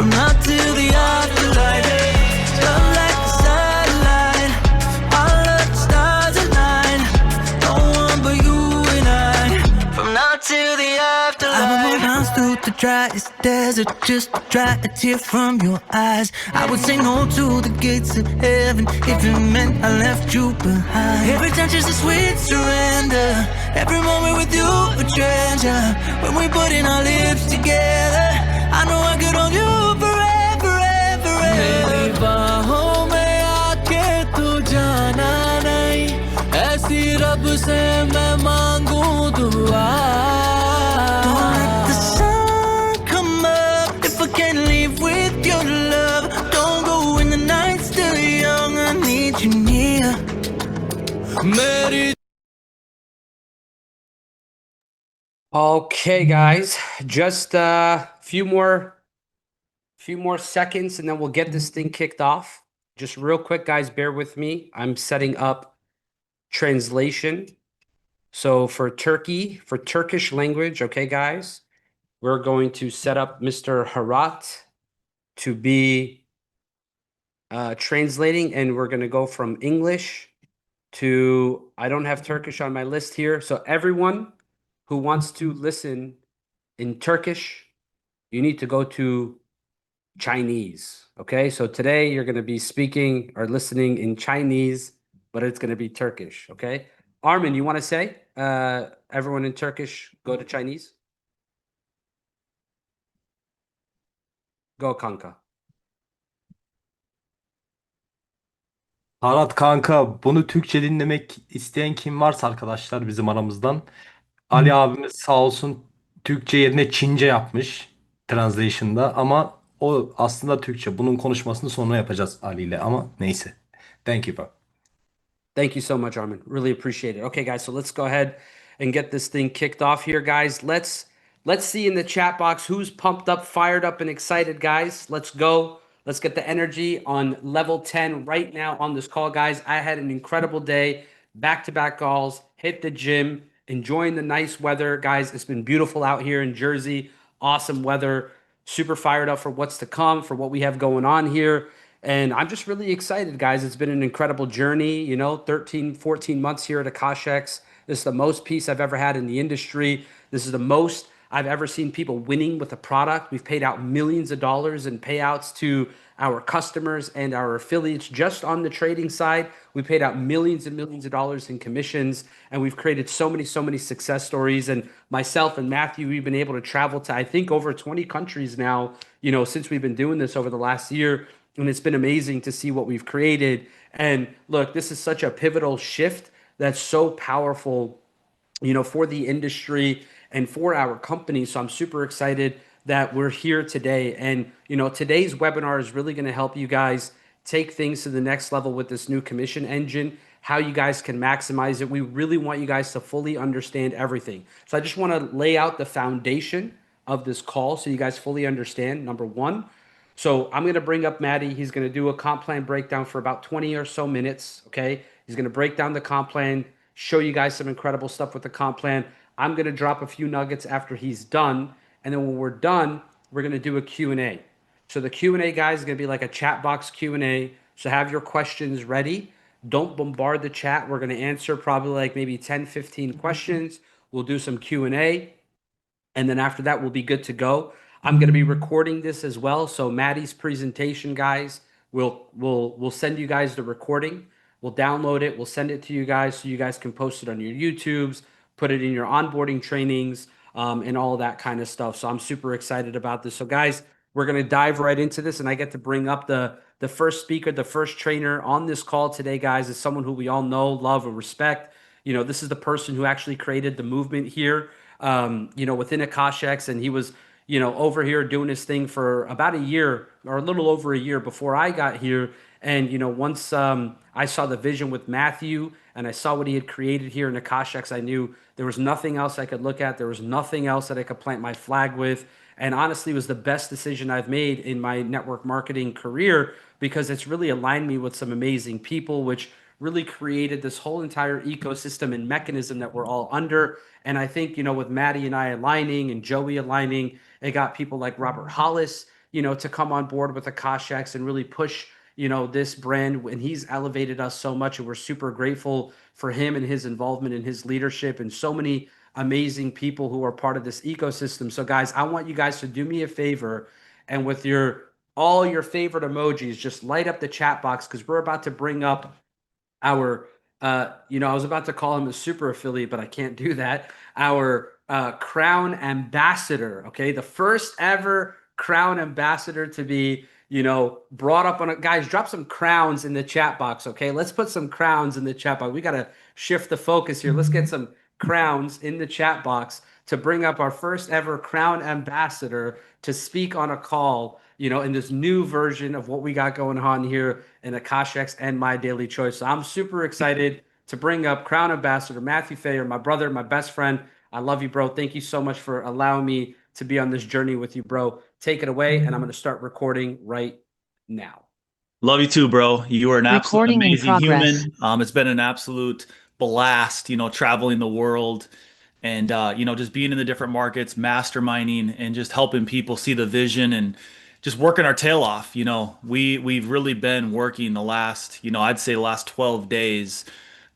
from now till the afterlife. Love like a satellite, all of the stars align. No one but you and I, from now till the afterlife. I would move mountains through the driest desert just to dry a tear from your eyes. I would say no to the gates of heaven if it meant I left you behind. Every touch is a sweet surrender, every moment with you a treasure. When we put in our lips together, I know I could hold you forever, ever, ever. मेरी बाहों में आके तू जाना नहीं, ऐसी रब से मैं मांगू दुआ. Don't let the sun come up if I can't leave with your love. Don't go when the night's still young, I need you near. मेरी. Okay, guys, just a few more seconds and then we'll get this thing kicked off. Just real quick, guys, bear with me. I'm setting up translation. So for Turkish language, okay, guys, we're going to set up Mr. Harat to be translating, and we're going to go from English to, I don't have Turkish on my list here. So everyone who wants to listen in Turkish, you need to go to Chinese. Okay, so today you're going to be speaking or listening in Chinese, but it's going to be Turkish. Okay, Armin, you want to say everyone in Turkish go to Chinese? Go kanka. Arat kanka, bunu Türkçe dinlemek isteyen kim varsa arkadaşlar bizim aramızdan. Ali abimiz sağ olsun Türkçe yerine Çince yapmış translation'da, ama o aslında Türkçe. Bunun konuşmasını sonra yapacağız Ali ile, ama neyse. Thank you bro. Thank you so much, Armin. Really appreciate it. Okay, guys, so let's go ahead and get this thing kicked off here, guys. Let's see in the chat box who's pumped up, fired up, and excited, guys. Let's go. Let's get the energy on level 10 right now on this call, guys. I had an incredible day, back-to-back calls, hit the gym, enjoying the nice weather, guys. It's been beautiful out here in Jersey. Awesome weather. Super fired up for what's to come, for what we have going on here. And I'm just really excited, guys. It's been an incredible journey, you know, 13, 14 months here at AkashX. This is the most peace I've ever had in the industry. This is the most I've ever seen people winning with a product. We've paid out millions of dollars in payouts to our customers and our affiliates. Just on the trading side, we paid out millions and millions of dollars in commissions, and we've created so many success stories. And myself and Matthew, we've been able to travel to, I think, over 20 countries now, you know, since we've been doing this over the last year. And it's been amazing to see what we've created. And look, this is such a pivotal shift that's so powerful, you know, for the industry and for our company. So I'm super excited that we're here today. And, you know, today's webinar is really going to help you guys take things to the next level with this new commission engine, how you guys can maximize it. We really want you guys to fully understand everything. So I just want to lay out the foundation of this call so you guys fully understand. Number one, so I'm going to bring up Maddie. He's going to do a comp plan breakdown for about 20 or so minutes, okay? He's going to break down the comp plan, show you guys some incredible stuff with the comp plan. I'm going to drop a few nuggets after he's done, and then when we're done, we're going to do a Q&A. So the Q&A, guys, is going to be like a chat box Q&A, so have your questions ready. Don't bombard the chat. We're going to answer probably like maybe 10, 15 questions. We'll do some Q&A, and then after that, we'll be good to go. I'm going to be recording this as well. So Maddie's presentation, guys, we'll send you guys the recording. We'll download it. We'll send it to you guys so you guys can post it on your YouTubes, put it in your onboarding trainings, and all that kind of stuff. So I'm super excited about this. So guys, we're going to dive right into this, and I get to bring up the first speaker, the first trainer on this call today, guys, is someone who we all know, love, and respect. You know, this is the person who actually created the movement here, you know, within AkashX, and he was, you know, over here doing his thing for about a year or a little over a year before I got here. And, you know, once I saw the vision with Matthew and I saw what he had created here in AkashX, I knew there was nothing else I could look at. There was nothing else that I could plant my flag with. And honestly, it was the best decision I've made in my network marketing career, because it's really aligned me with some amazing people, which really created this whole entire ecosystem and mechanism that we're all under. And I think, you know, with Maddie and I aligning and Joey aligning, it got people like Robert Hollis, to come on board with Akashex and really push, this brand. And he's elevated us so much, and we're super grateful for him and his involvement and his leadership and so many amazing people who are part of this ecosystem. So guys, I want you guys to do me a favor, and with all your favorite emojis, just light up the chat box, because we're about to bring up our I was about to call him a super affiliate, but I can't do that. Our crown ambassador, okay? The first ever crown ambassador to be, brought up on it. Guys, drop some crowns in the chat box, okay? Let's put some crowns in the chat box. We got to shift the focus here. Let's get some crowns in the chat box to bring up our first ever crown ambassador to speak on a call, in this new version of what we got going on here in Akashex and My Daily Choice. So I'm super excited to bring up Crown Ambassador Matthew Thayer, my brother, my best friend. I love you, bro. Thank you so much for allowing me to be on this journey with you, bro. Take it away, and I'm going to start recording right now. Love you too, bro. You are an absolute Recording in amazing progress. human. It's been an absolute blast, traveling the world and, just being in the different markets, masterminding and just helping people see the vision and just working our tail off. We've really been working the last, I'd say the last 12 days,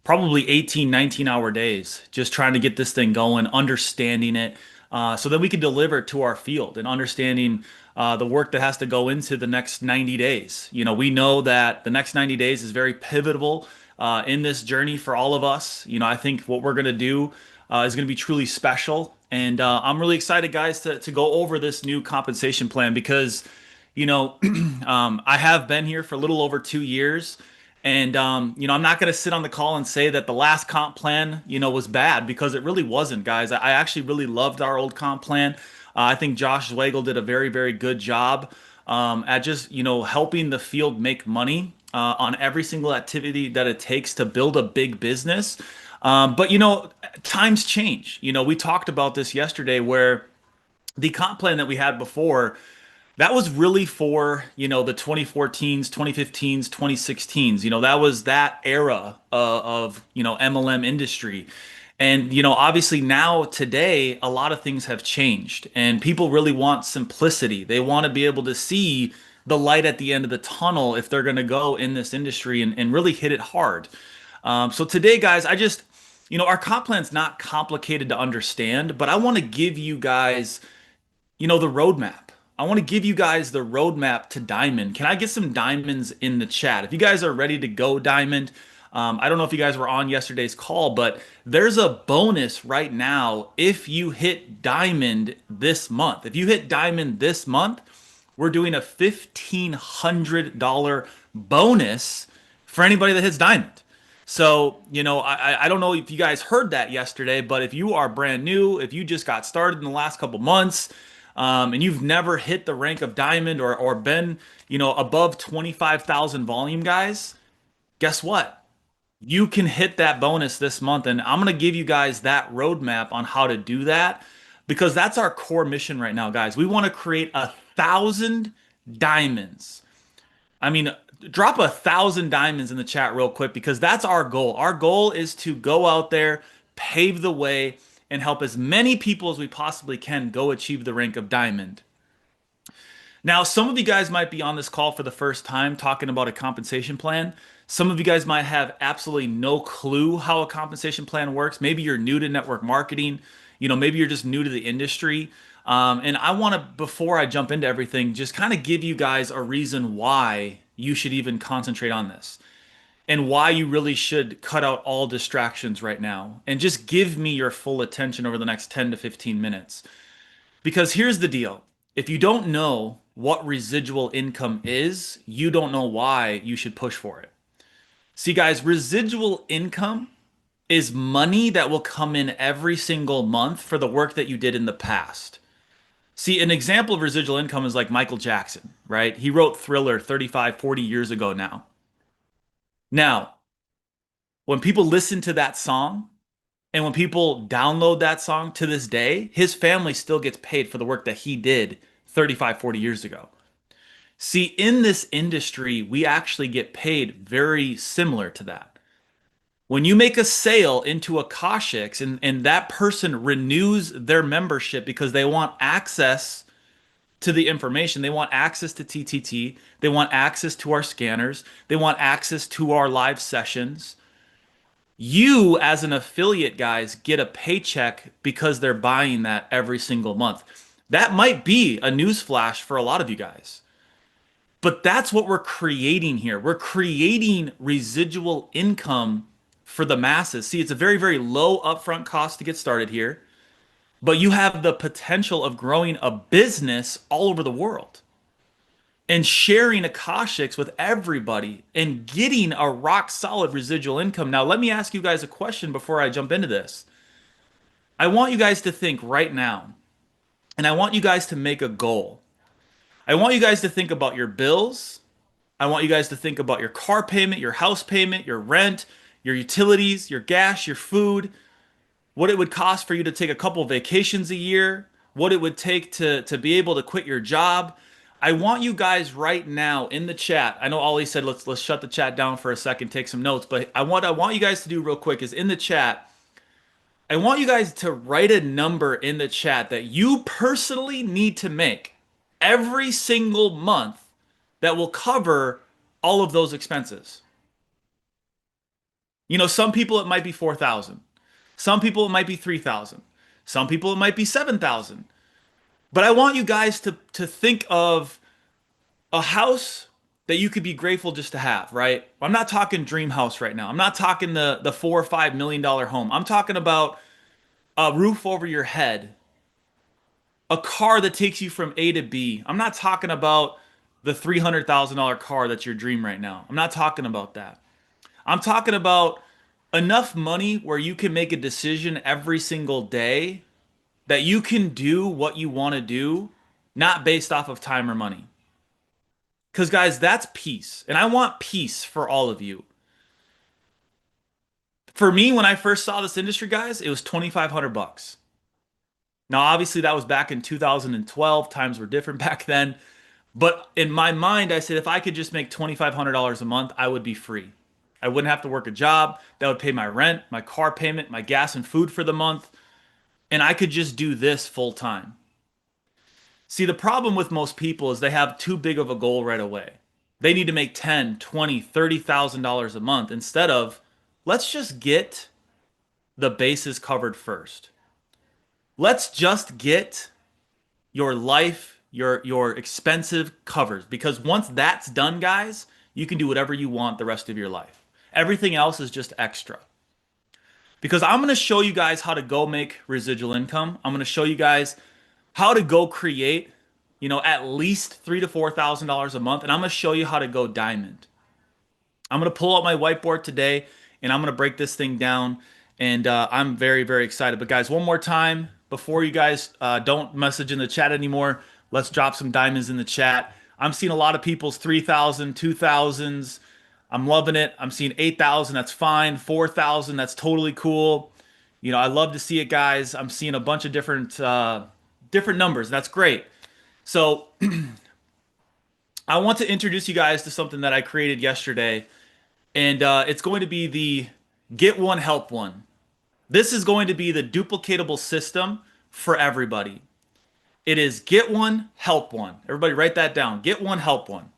probably 18, 19-hour days, just trying to get this thing going, understanding it, so that we can deliver it to our field and understanding the work that has to go into the next 90 days. We know that the next 90 days is very pivotal in this journey for all of us. I think what we're going to do is going to be truly special. And I'm really excited, guys, to go over this new compensation plan because, I have been here for a little over 2 years. And, I'm not going to sit on the call and say that the last comp plan, was bad, because it really wasn't, guys. I actually really loved our old comp plan. I think Josh Zwagil did a very, very good job at just, helping the field make money on every single activity that it takes to build a big business. But, times change. We talked about this yesterday, where the comp plan that we had before, that was really for, the 2014s, 2015s, 2016s. That was that era of MLM industry. And, obviously now today, a lot of things have changed and people really want simplicity. They want to be able to see the light at the end of the tunnel if they're going to go in this industry and really hit it hard. So today, guys, our comp plan's not complicated to understand, but I want to give you guys, the roadmap. I want to give you guys the roadmap to diamond. Can I get some diamonds in the chat? If you guys are ready to go diamond, I don't know if you guys were on yesterday's call, but there's a bonus right now if you hit diamond this month. If you hit diamond this month, we're doing a $1,500 bonus for anybody that hits diamond. So, I don't know if you guys heard that yesterday, but if you are brand new, if you just got started in the last couple months, and you've never hit the rank of diamond or been, above 25,000 volume, guys, guess what? You can hit that bonus this month. And I'm going to give you guys that roadmap on how to do that, because that's our core mission right now, guys. We want to create 1,000 diamonds. I mean, drop 1,000 diamonds in the chat real quick, because that's our goal. Our goal is to go out there, pave the way, and help as many people as we possibly can go achieve the rank of diamond. Now, some of you guys might be on this call for the first time talking about a compensation plan. Some of you guys might have absolutely no clue how a compensation plan works. Maybe you're new to network marketing. Maybe you're just new to the industry. And I want to, before I jump into everything, just kind of give you guys a reason why you should even concentrate on this, and why you really should cut out all distractions right now and just give me your full attention over the next 10 to 15 minutes. Because here's the deal. If you don't know what residual income is, you don't know why you should push for it. See, guys, residual income is money that will come in every single month for the work that you did in the past. See, an example of residual income is like Michael Jackson, right? He wrote Thriller 35, 40 years ago now. Now, when people listen to that song and when people download that song to this day, his family still gets paid for the work that he did 35, 40 years ago. See, in this industry, we actually get paid very similar to that. When you make a sale into Akashex and that person renews their membership because they want access to the information. They want access to TTT. They want access to our scanners. They want access to our live sessions. You, as an affiliate, guys, get a paycheck because they're buying that every single month. That might be a newsflash for a lot of you guys. But that's what we're creating here. We're creating residual income for the masses. See, it's a very, very low upfront cost to get started here, but you have the potential of growing a business all over the world and sharing Akashics with everybody and getting a rock solid residual income. Now, let me ask you guys a question before I jump into this. I want you guys to think right now, and I want you guys to make a goal. I want you guys to think about your bills. I want you guys to think about your car payment, your house payment, your rent, your utilities, your gas, your food, what it would cost for you to take a couple vacations a year, what it would take to be able to quit your job. I want you guys right now in the chat. I know Ali said let's shut the chat down for a second, take some notes, but I want you guys to do real quick is in the chat. I want you guys to write a number in the chat that you personally need to make every single month that will cover all of those expenses. You know, some people it might be 4,000. Some people it might be 3,000. Some people it might be 7,000. But I want you guys to think of a house that you could be grateful just to have, right? I'm not talking dream house right now. I'm not talking the $4 or $5 million home. I'm talking about a roof over your head, a car that takes you from A to B. I'm not talking about the $300,000 car that's your dream right now. I'm not talking about that. I'm talking about enough money where you can make a decision every single day that you can do what you want to do, not based off of time or money. Because, guys, that's peace. And I want peace for all of you. For me, when I first saw this industry, guys, it was $2,500. Now, obviously, that was back in 2012. Times were different back then. But in my mind, I said, if I could just make $2,500 a month, I would be free. I wouldn't have to work a job. That would pay my rent, my car payment, my gas and food for the month. And I could just do this full time. See, the problem with most people is they have too big of a goal right away. They need to make $10,000, $20,000, $30,000 a month instead of, let's just get the bases covered first. Let's just get your life, your expensive covers. Because once that's done, guys, you can do whatever you want the rest of your life. Everything else is just extra. Because I'm going to show you guys how to go make residual income. I'm going to show you guys how to go create, at least $3,000 to $4,000 a month. And I'm going to show you how to go diamond. I'm going to pull out my whiteboard today and I'm going to break this thing down. And I'm very, very excited. But guys, one more time, before you guys don't message in the chat anymore, let's drop some diamonds in the chat. I'm seeing a lot of people's 3,000, 2,000s. I'm loving it. I'm seeing 8,000. That's fine. 4,000. That's totally cool. I love to see it, guys. I'm seeing a bunch of different numbers. That's great. So I want to introduce you guys to something that I created yesterday, and it's going to be the Get One, Help One. This is going to be the duplicatable system for everybody. It is Get One, Help One. Everybody write that down. Get One, Help One.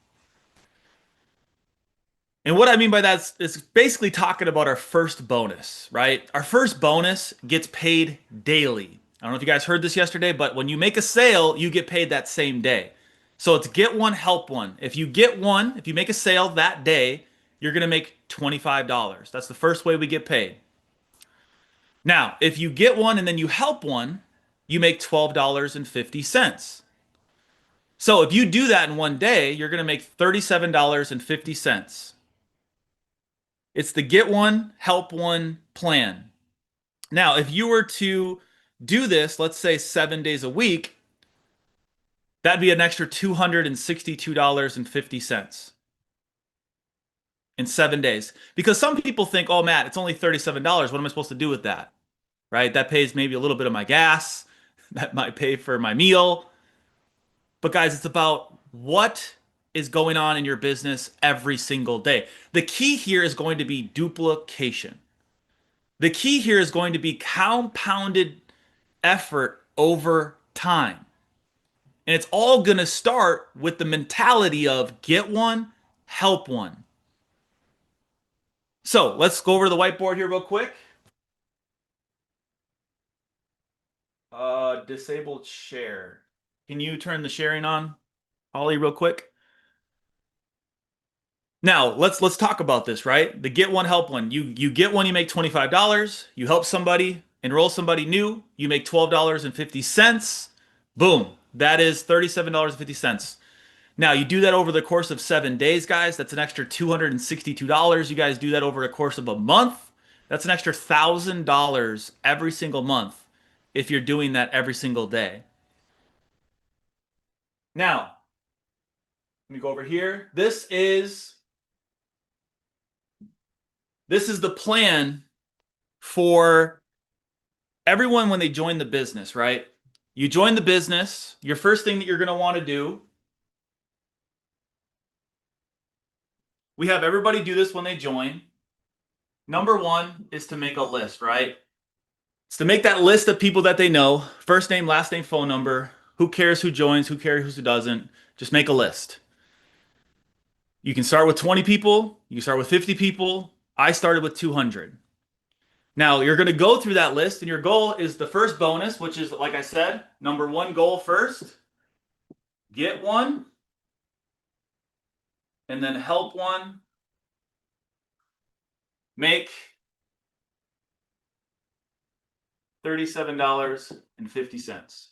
And what I mean by that is basically talking about our first bonus, right? Our first bonus gets paid daily. I don't know if you guys heard this yesterday, but when you make a sale, you get paid that same day. So it's Get One, Help One. If you make a sale that day, you're going to make $25. That's the first way we get paid. Now, if you get one and then you help one, you make $12.50. So if you do that in one day, you're going to make $37.50. It's the Get One, Help One plan. Now, if you were to do this, let's say 7 days a week, that'd be an extra $262.50 in 7 days. Because some people think, oh, Matt, it's only $37. What am I supposed to do with that? Right? That pays maybe a little bit of my gas. That might pay for my meal. But guys, it's about what is going on in your business every single day. The key here is going to be duplication. The key here is going to be compounded effort over time. And it's all going to start with the mentality of get one, help one. So let's go over to the whiteboard here real quick. Disabled share. Can you turn the sharing on, Ollie, real quick? Now let's talk about this, right? The get one, help one. You get one, you make $25. You help somebody, enroll somebody new, you make $12.50. Boom. That is $37.50. Now you do that over the course of 7 days, guys. That's an extra $262. You guys do that over the course of a month. That's an extra $1,000 every single month if you're doing that every single day. Now, let me go over here. This is the plan for everyone when they join the business, right? You join the business, your first thing that you're going to want to do, we have everybody do this when they join. Number one is to make a list, right? It's to make that list of people that they know, first name, last name, phone number, who cares who joins, who cares who doesn't, just make a list. You can start with 20 people, you can start with 50 people. I started with 200. Now you're going to go through that list and your goal is the first bonus, which is, like I said, number one goal first, get one, and then help one, make $37.50.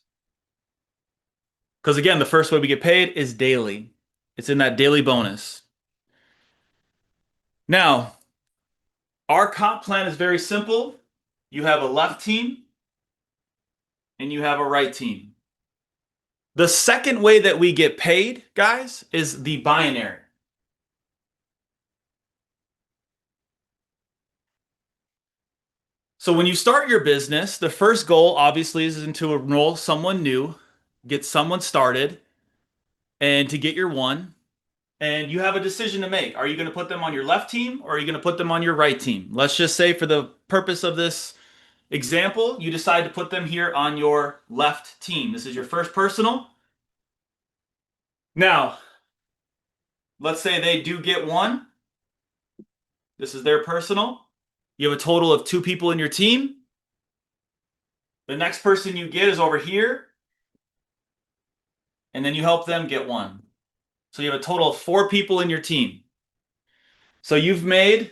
Because again, the first way we get paid is daily. It's in that daily bonus. Now, our comp plan is very simple. You have a left team and you have a right team. The second way that we get paid, guys, is the binary. So when you start your business, the first goal obviously is to enroll someone new, get someone started, and to get your one. And you have a decision to make. Are you going to put them on your left team or are you going to put them on your right team? Let's just say for the purpose of this example, you decide to put them here on your left team. This is your first personal. Now, let's say they do get one. This is their personal. You have a total of 2 people in your team. The next person you get is over here. And then you help them get one. So you have a total of 4 people in your team. So you've made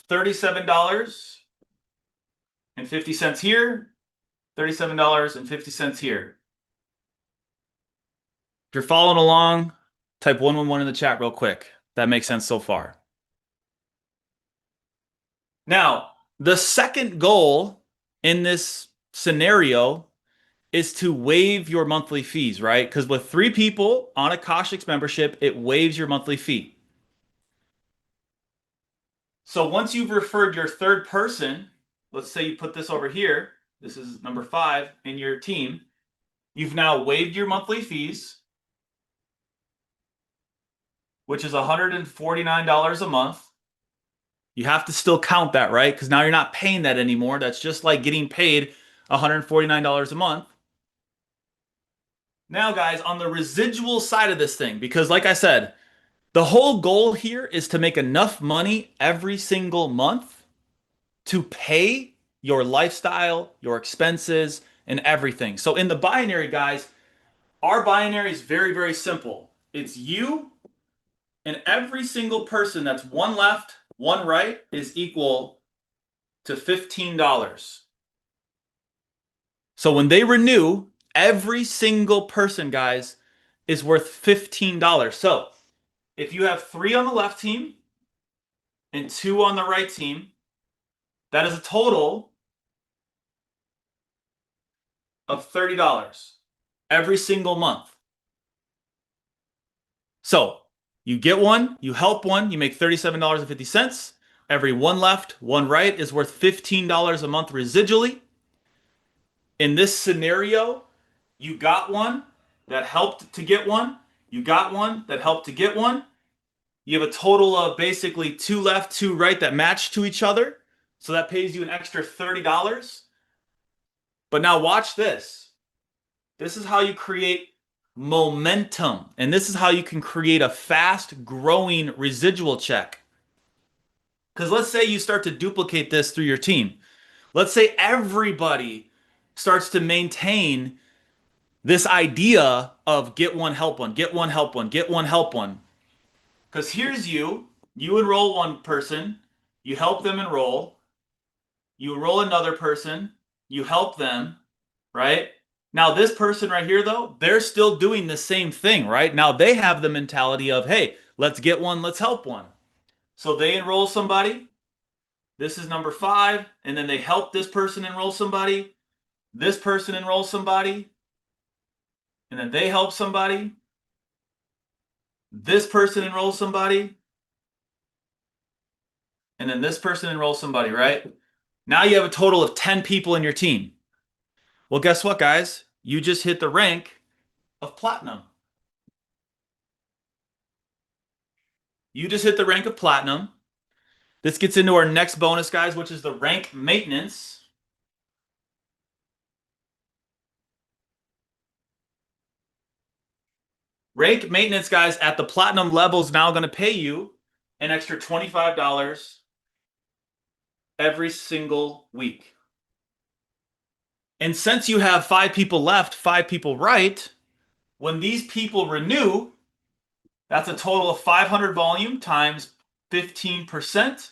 $37.50 here, $37.50 here. If you're following along, type 111 in the chat real quick. That makes sense so far. Now, the second goal in this scenario is to waive your monthly fees, right? Because with 3 people on a Koshik's membership, it waives your monthly fee. So once you've referred your third person, let's say you put this over here, this is number 5 in your team, you've now waived your monthly fees, which is $149 a month. You have to still count that, right? Because now you're not paying that anymore. That's just like getting paid $149 a month. Now, guys, on the residual side of this thing, because like I said, the whole goal here is to make enough money every single month to pay your lifestyle, your expenses, and everything. So in the binary, guys, our binary is very, very simple. It's you and every single person that's one left, one right is equal to $15. So when they renew, every single person, guys, is worth $15. So if you have 3 on the left team and 2 on the right team, that is a total of $30 every single month. So you get one, you help one, you make $37.50. Every one left, one right is worth $15 a month residually. In this scenario, you got one that helped to get one. You got one that helped to get one. You have a total of basically 2 left, 2 right that match to each other. So that pays you an extra $30. But now watch this. This is how you create momentum. And this is how you can create a fast growing residual check. Because let's say you start to duplicate this through your team. Let's say everybody starts to maintain this idea of get one, help one, get one, help one, get one, help one. Because here's you enroll one person, you help them enroll, you enroll another person, you help them, right? Now, this person right here, though, they're still doing the same thing, right? Now they have the mentality of, hey, let's get one, let's help one. So they enroll somebody. This is number 5. And then they help this person enroll somebody. This person enrolls somebody. And then they help somebody. This person enrolls somebody. And then this person enrolls somebody, right? Now you have a total of 10 people in your team. Well, guess what, guys? You just hit the rank of platinum. You just hit the rank of platinum. This gets into our next bonus, guys, which is the rank maintenance. Rank maintenance, guys, at the platinum level is now going to pay you an extra $25 every single week. And since you have 5 people left, 5 people right, when these people renew, that's a total of 500 volume times 15%.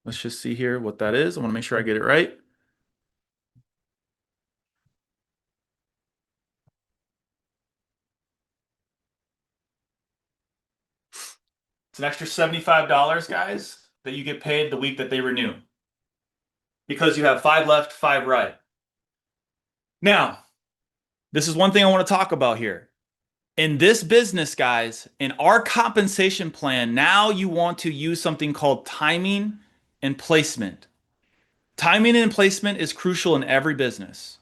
Let's just see here what that is. I want to make sure I get it right. It's an extra $75, guys, that you get paid the week that they renew. Because you have 5 left, 5 right. Now, this is one thing I want to talk about here. In this business, guys, in our compensation plan, now you want to use something called timing and placement. Timing and placement is crucial in every business,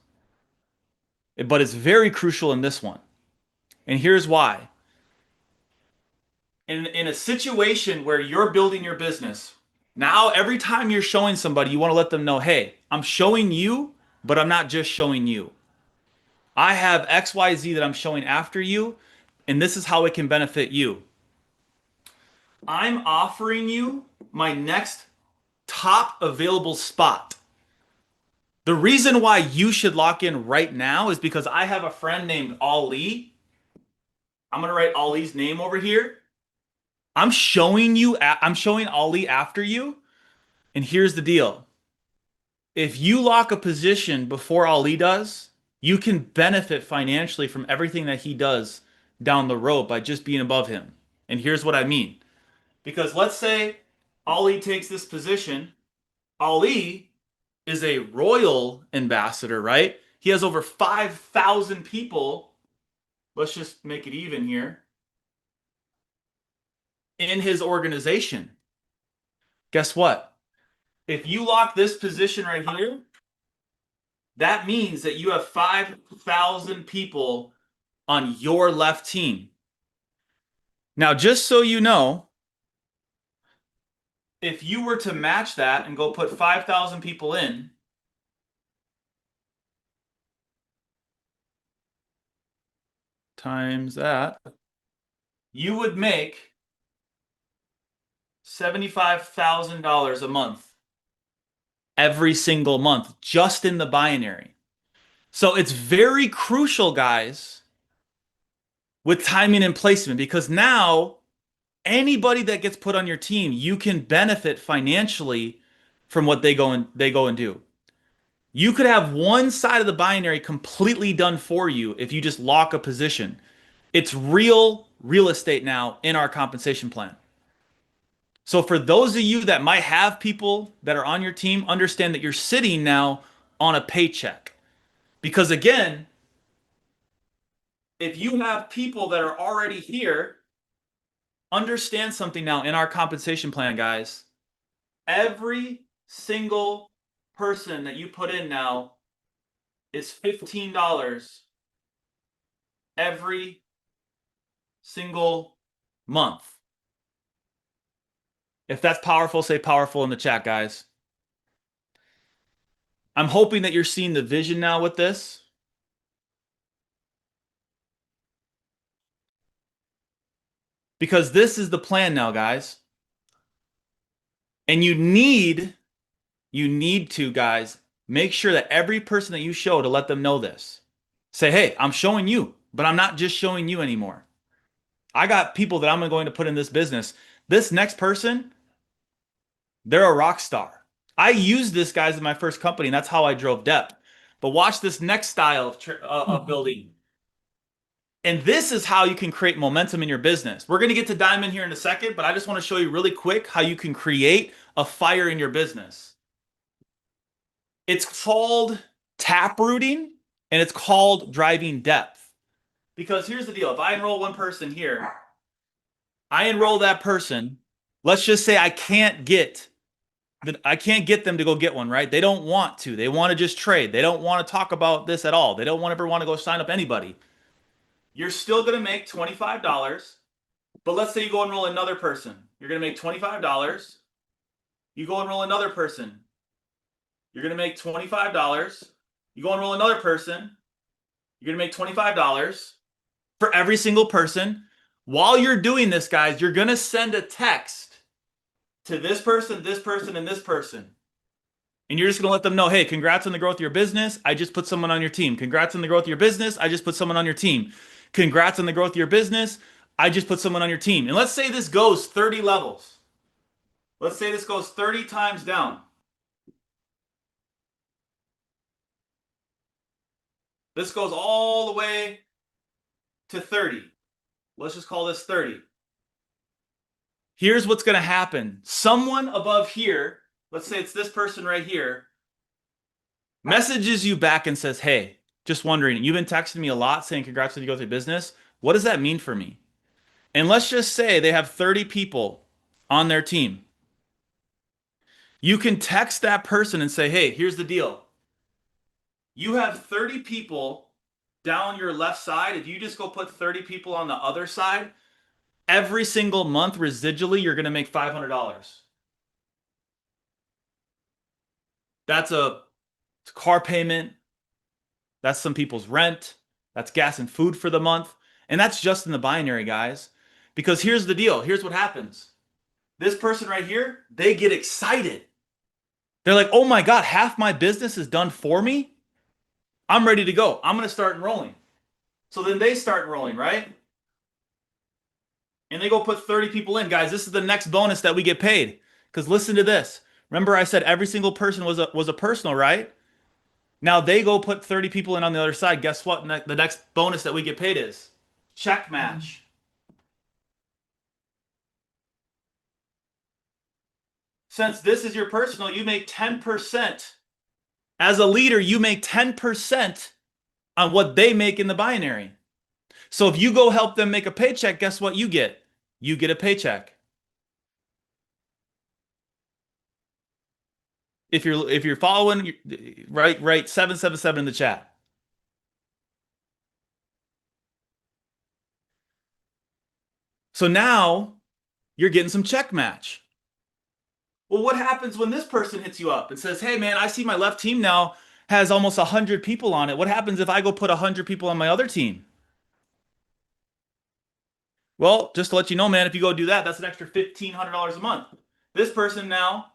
but it's very crucial in this one. And here's why. In a situation where you're building your business, now every time you're showing somebody, you want to let them know, hey, I'm showing you, but I'm not just showing you. I have XYZ that I'm showing after you, and this is how it can benefit you. I'm offering you my next top available spot. The reason why you should lock in right now is because I have a friend named Ali. I'm going to write Ali's name over here. I'm showing Ali after you. And here's the deal. If you lock a position before Ali does, you can benefit financially from everything that he does down the road by just being above him. And here's what I mean. Because let's say Ali takes this position. Ali is a royal ambassador, right? He has over 5,000 people. Let's just make it even here. In his organization. Guess what? If you lock this position right here, that means that you have 5,000 people on your left team. Now, just so you know, if you were to match that and go put 5,000 people in, times that, you would make $75,000 a month every single month just in the binary. So it's very crucial, guys, with timing and placement, because now anybody that gets put on your team, you can benefit financially from what they go and do. You could have one side of the binary completely done for you if you just lock a position. It's real estate now in our compensation plan. So for those of you that might have people that are on your team, understand that you're sitting now on a paycheck. Because again, if you have people that are already here, understand something now in our compensation plan, guys. Every single person that you put in now is $15 every single month. If that's powerful, say powerful in the chat, guys. I'm hoping that you're seeing the vision now with this. because this is the plan now, guys. And you need to, guys, make sure that every person that you show to let them know this. Say, hey, I'm showing you, but I'm not just showing you anymore. I got people that I'm going to put in this business. This next person, they're a rock star. I used this, guys, in my first company, and that's how I drove depth. But watch this next style of building. And this is how you can create momentum in your business. We're going to get to diamond here in a second, but I just want to show you really quick how you can create a fire in your business. It's called tap rooting, and it's called driving depth. Because here's the deal. If I enroll one person here, I enroll that person. Let's just say I can't get them to go get one, right? They don't want to. They want to just trade. They don't want to talk about this at all. They don't ever want to go sign up anybody. You're still going to make $25, but let's say you go enroll another person. You're going to make $25. You go enroll another person. You're going to make $25. You go enroll another person. You're going to make $25 for every single person. While you're doing this, guys, you're going to send a text to this person, and this person. And you're just going to let them know, hey, congrats on the growth of your business. I just put someone on your team. Congrats on the growth of your business. I just put someone on your team. Congrats on the growth of your business. I just put someone on your team. And let's say this goes 30 levels. Let's say this goes 30 times down. This goes all the way to 30. Let's just call this 30. Here's what's going to happen. Someone above here, let's say it's this person right here, messages you back and says, hey, just wondering, you've been texting me a lot saying congrats on you go through business. What does that mean for me? And let's just say they have 30 people on their team. You can text that person and say, hey, here's the deal. You have 30 people down your left side. If you just go put 30 people on the other side, every single month residually, you're going to make $500. That's a car payment. That's some people's rent. That's gas and food for the month. And that's just in the binary, guys. Because here's the deal. Here's what happens. This person right here, they get excited. They're like, oh my God, half my business is done for me. I'm ready to go. I'm going to start enrolling. So then they start enrolling, right? And they go put 30 people in. Guys, this is the next bonus that we get paid. Because listen to this. Remember I said every single person was a personal, right? Now they go put 30 people in on the other side. Guess what? The next bonus that we get paid is check match. Since this is your personal, you make 10%. As a leader, you make 10% on what they make in the binary. So if you go help them make a paycheck, guess what you get? You get a paycheck. If you're following, write 777 in the chat. So now you're getting some check match. Well, what happens when this person hits you up and says, hey man, I see my left team now has almost 100 people on it. What happens if I go put 100 people on my other team? Well, just to let you know, man, if you go do that, that's an extra $1,500 a month. This person now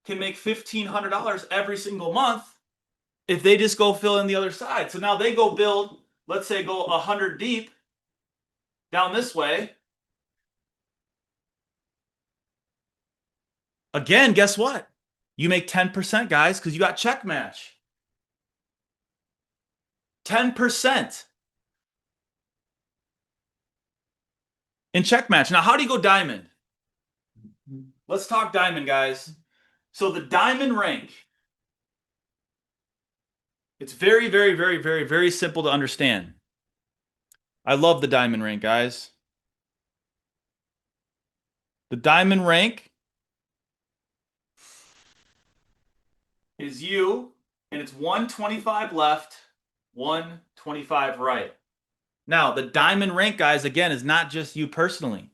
can make $1,500 every single month if they just go fill in the other side. So now they go build, let's say go 100 deep down this way. Again, guess what? You make 10%, guys, because you got check match. 10% in check match. Now, how do you go diamond? Let's talk diamond, guys. So the diamond rank, it's very, very, very, very, very simple to understand. I love the diamond rank, guys. The diamond rank is you, and it's 125 left, 125 right. Now, the diamond rank, guys, again, is not just you personally.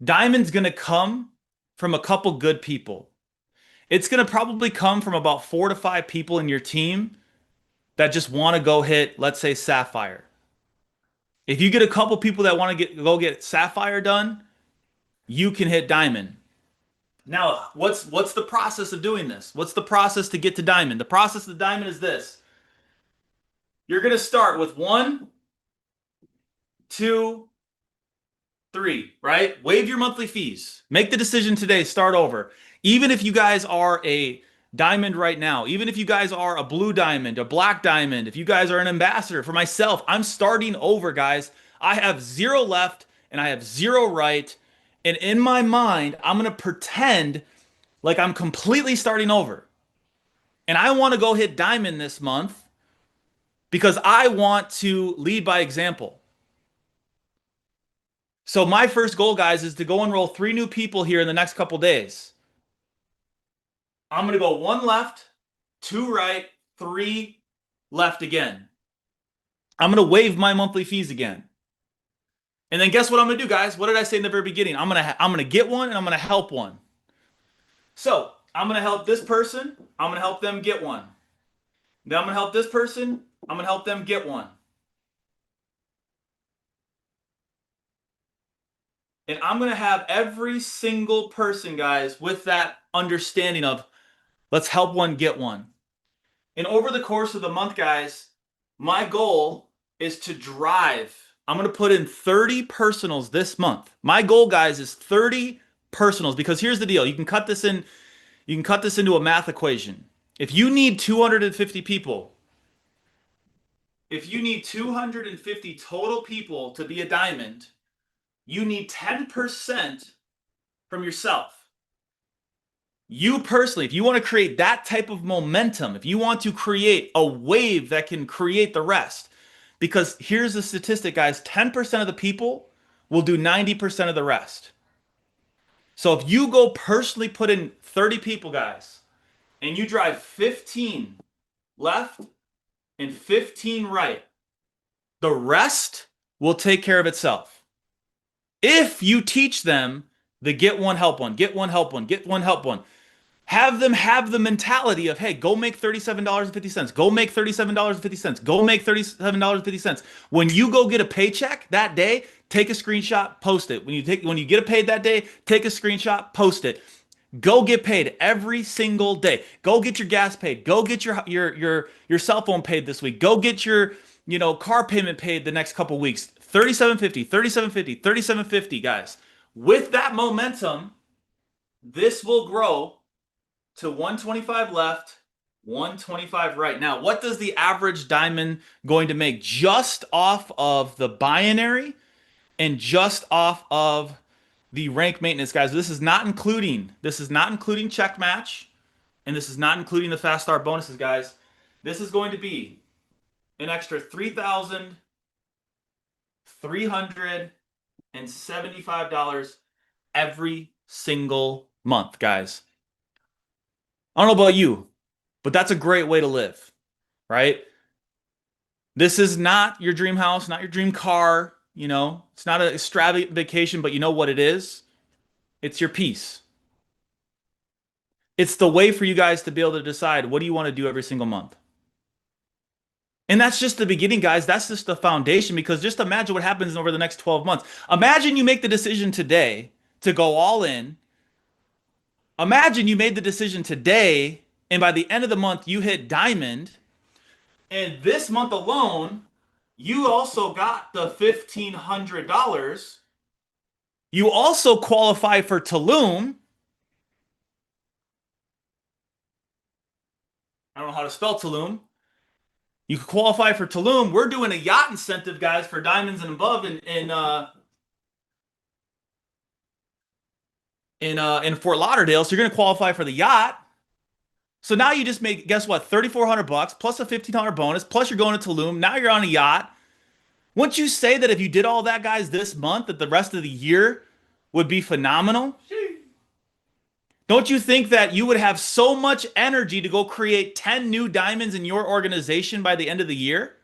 Diamond's going to come from a couple good people. It's going to probably come from about 4 to 5 people in your team that just want to go hit, let's say, Sapphire. If you get a couple people that want to go get sapphire done, you can hit diamond. Now, what's the process of doing this? What's the process to get to diamond? The process to diamond is this. You're going to start with 1, 2, 3, right? Waive your monthly fees. Make the decision today, start over. Even if you guys are a diamond right now, even if you guys are a blue diamond, a black diamond, if you guys are an ambassador, for myself, I'm starting over, guys. I have 0 left and I have 0 right. And in my mind, I'm going to pretend like I'm completely starting over. And I want to go hit diamond this month because I want to lead by example. So my first goal, guys, is to go enroll 3 new people here in the next couple days. I'm going to go 1 left, 2 right, 3 left again. I'm going to waive my monthly fees again. And then guess what I'm going to do, guys? What did I say in the very beginning? I'm going to get one and I'm going to help one. So I'm going to help this person. I'm going to help them get one. Then I'm going to help this person. I'm going to help them get one. And I'm going to have every single person, guys, with that understanding of let's help one get one. And over the course of the month, guys, my goal is to drive. I'm going to put in 30 personals this month. My goal, guys, is 30 personals because here's the deal. You can cut this into a math equation. If you need 250 people, if you need 250 total people to be a diamond, you need 10% from yourself. You personally, if you want to create that type of momentum, if you want to create a wave that can create the rest, because here's the statistic, guys, 10% of the people will do 90% of the rest. So if you go personally put in 30 people, guys, and you drive 15 left and 15 right, the rest will take care of itself. If you teach them the get one, help one, get one, help one, get one, help one, have them have the mentality of, hey, go make $37.50. Go make $37.50. Go make $37.50. When you go get a paycheck that day, take a screenshot, post it. When you get paid that day, take a screenshot, post it. Go get paid every single day. Go get your gas paid. Go get your cell phone paid this week. Go get your car payment paid the next couple weeks. $37.50, $37.50, $37.50, guys. With that momentum, this will grow to 125 left, 125 right. Now, what does the average diamond going to make just off of the binary and just off of the rank maintenance, guys? This is not including check match, and this is not including the fast start bonuses, guys. This is going to be an extra $3,375 every single month, guys. I don't know about you, but that's a great way to live, right? This is not your dream house, not your dream car, it's not an extravagant vacation, but you know what it is? It's your peace. It's the way for you guys to be able to decide what do you want to do every single month. And that's just the beginning, guys. That's just the foundation, because just imagine what happens over the next 12 months. Imagine you make the decision today to go all in. Imagine you made the decision today, and by the end of the month, you hit diamond. And this month alone, you also got the $1,500. You also qualify for Tulum. I don't know how to spell Tulum. You can qualify for Tulum. We're doing a yacht incentive, guys, for diamonds and above in Fort Lauderdale. So you're going to qualify for the yacht. So now you just make, guess what, $3,400 plus a $1,500 bonus, plus you're going to Tulum. Now you're on a yacht. Wouldn't you say that if you did all that, guys, this month, that the rest of the year would be phenomenal? Don't you think that you would have so much energy to go create 10 new diamonds in your organization by the end of the year?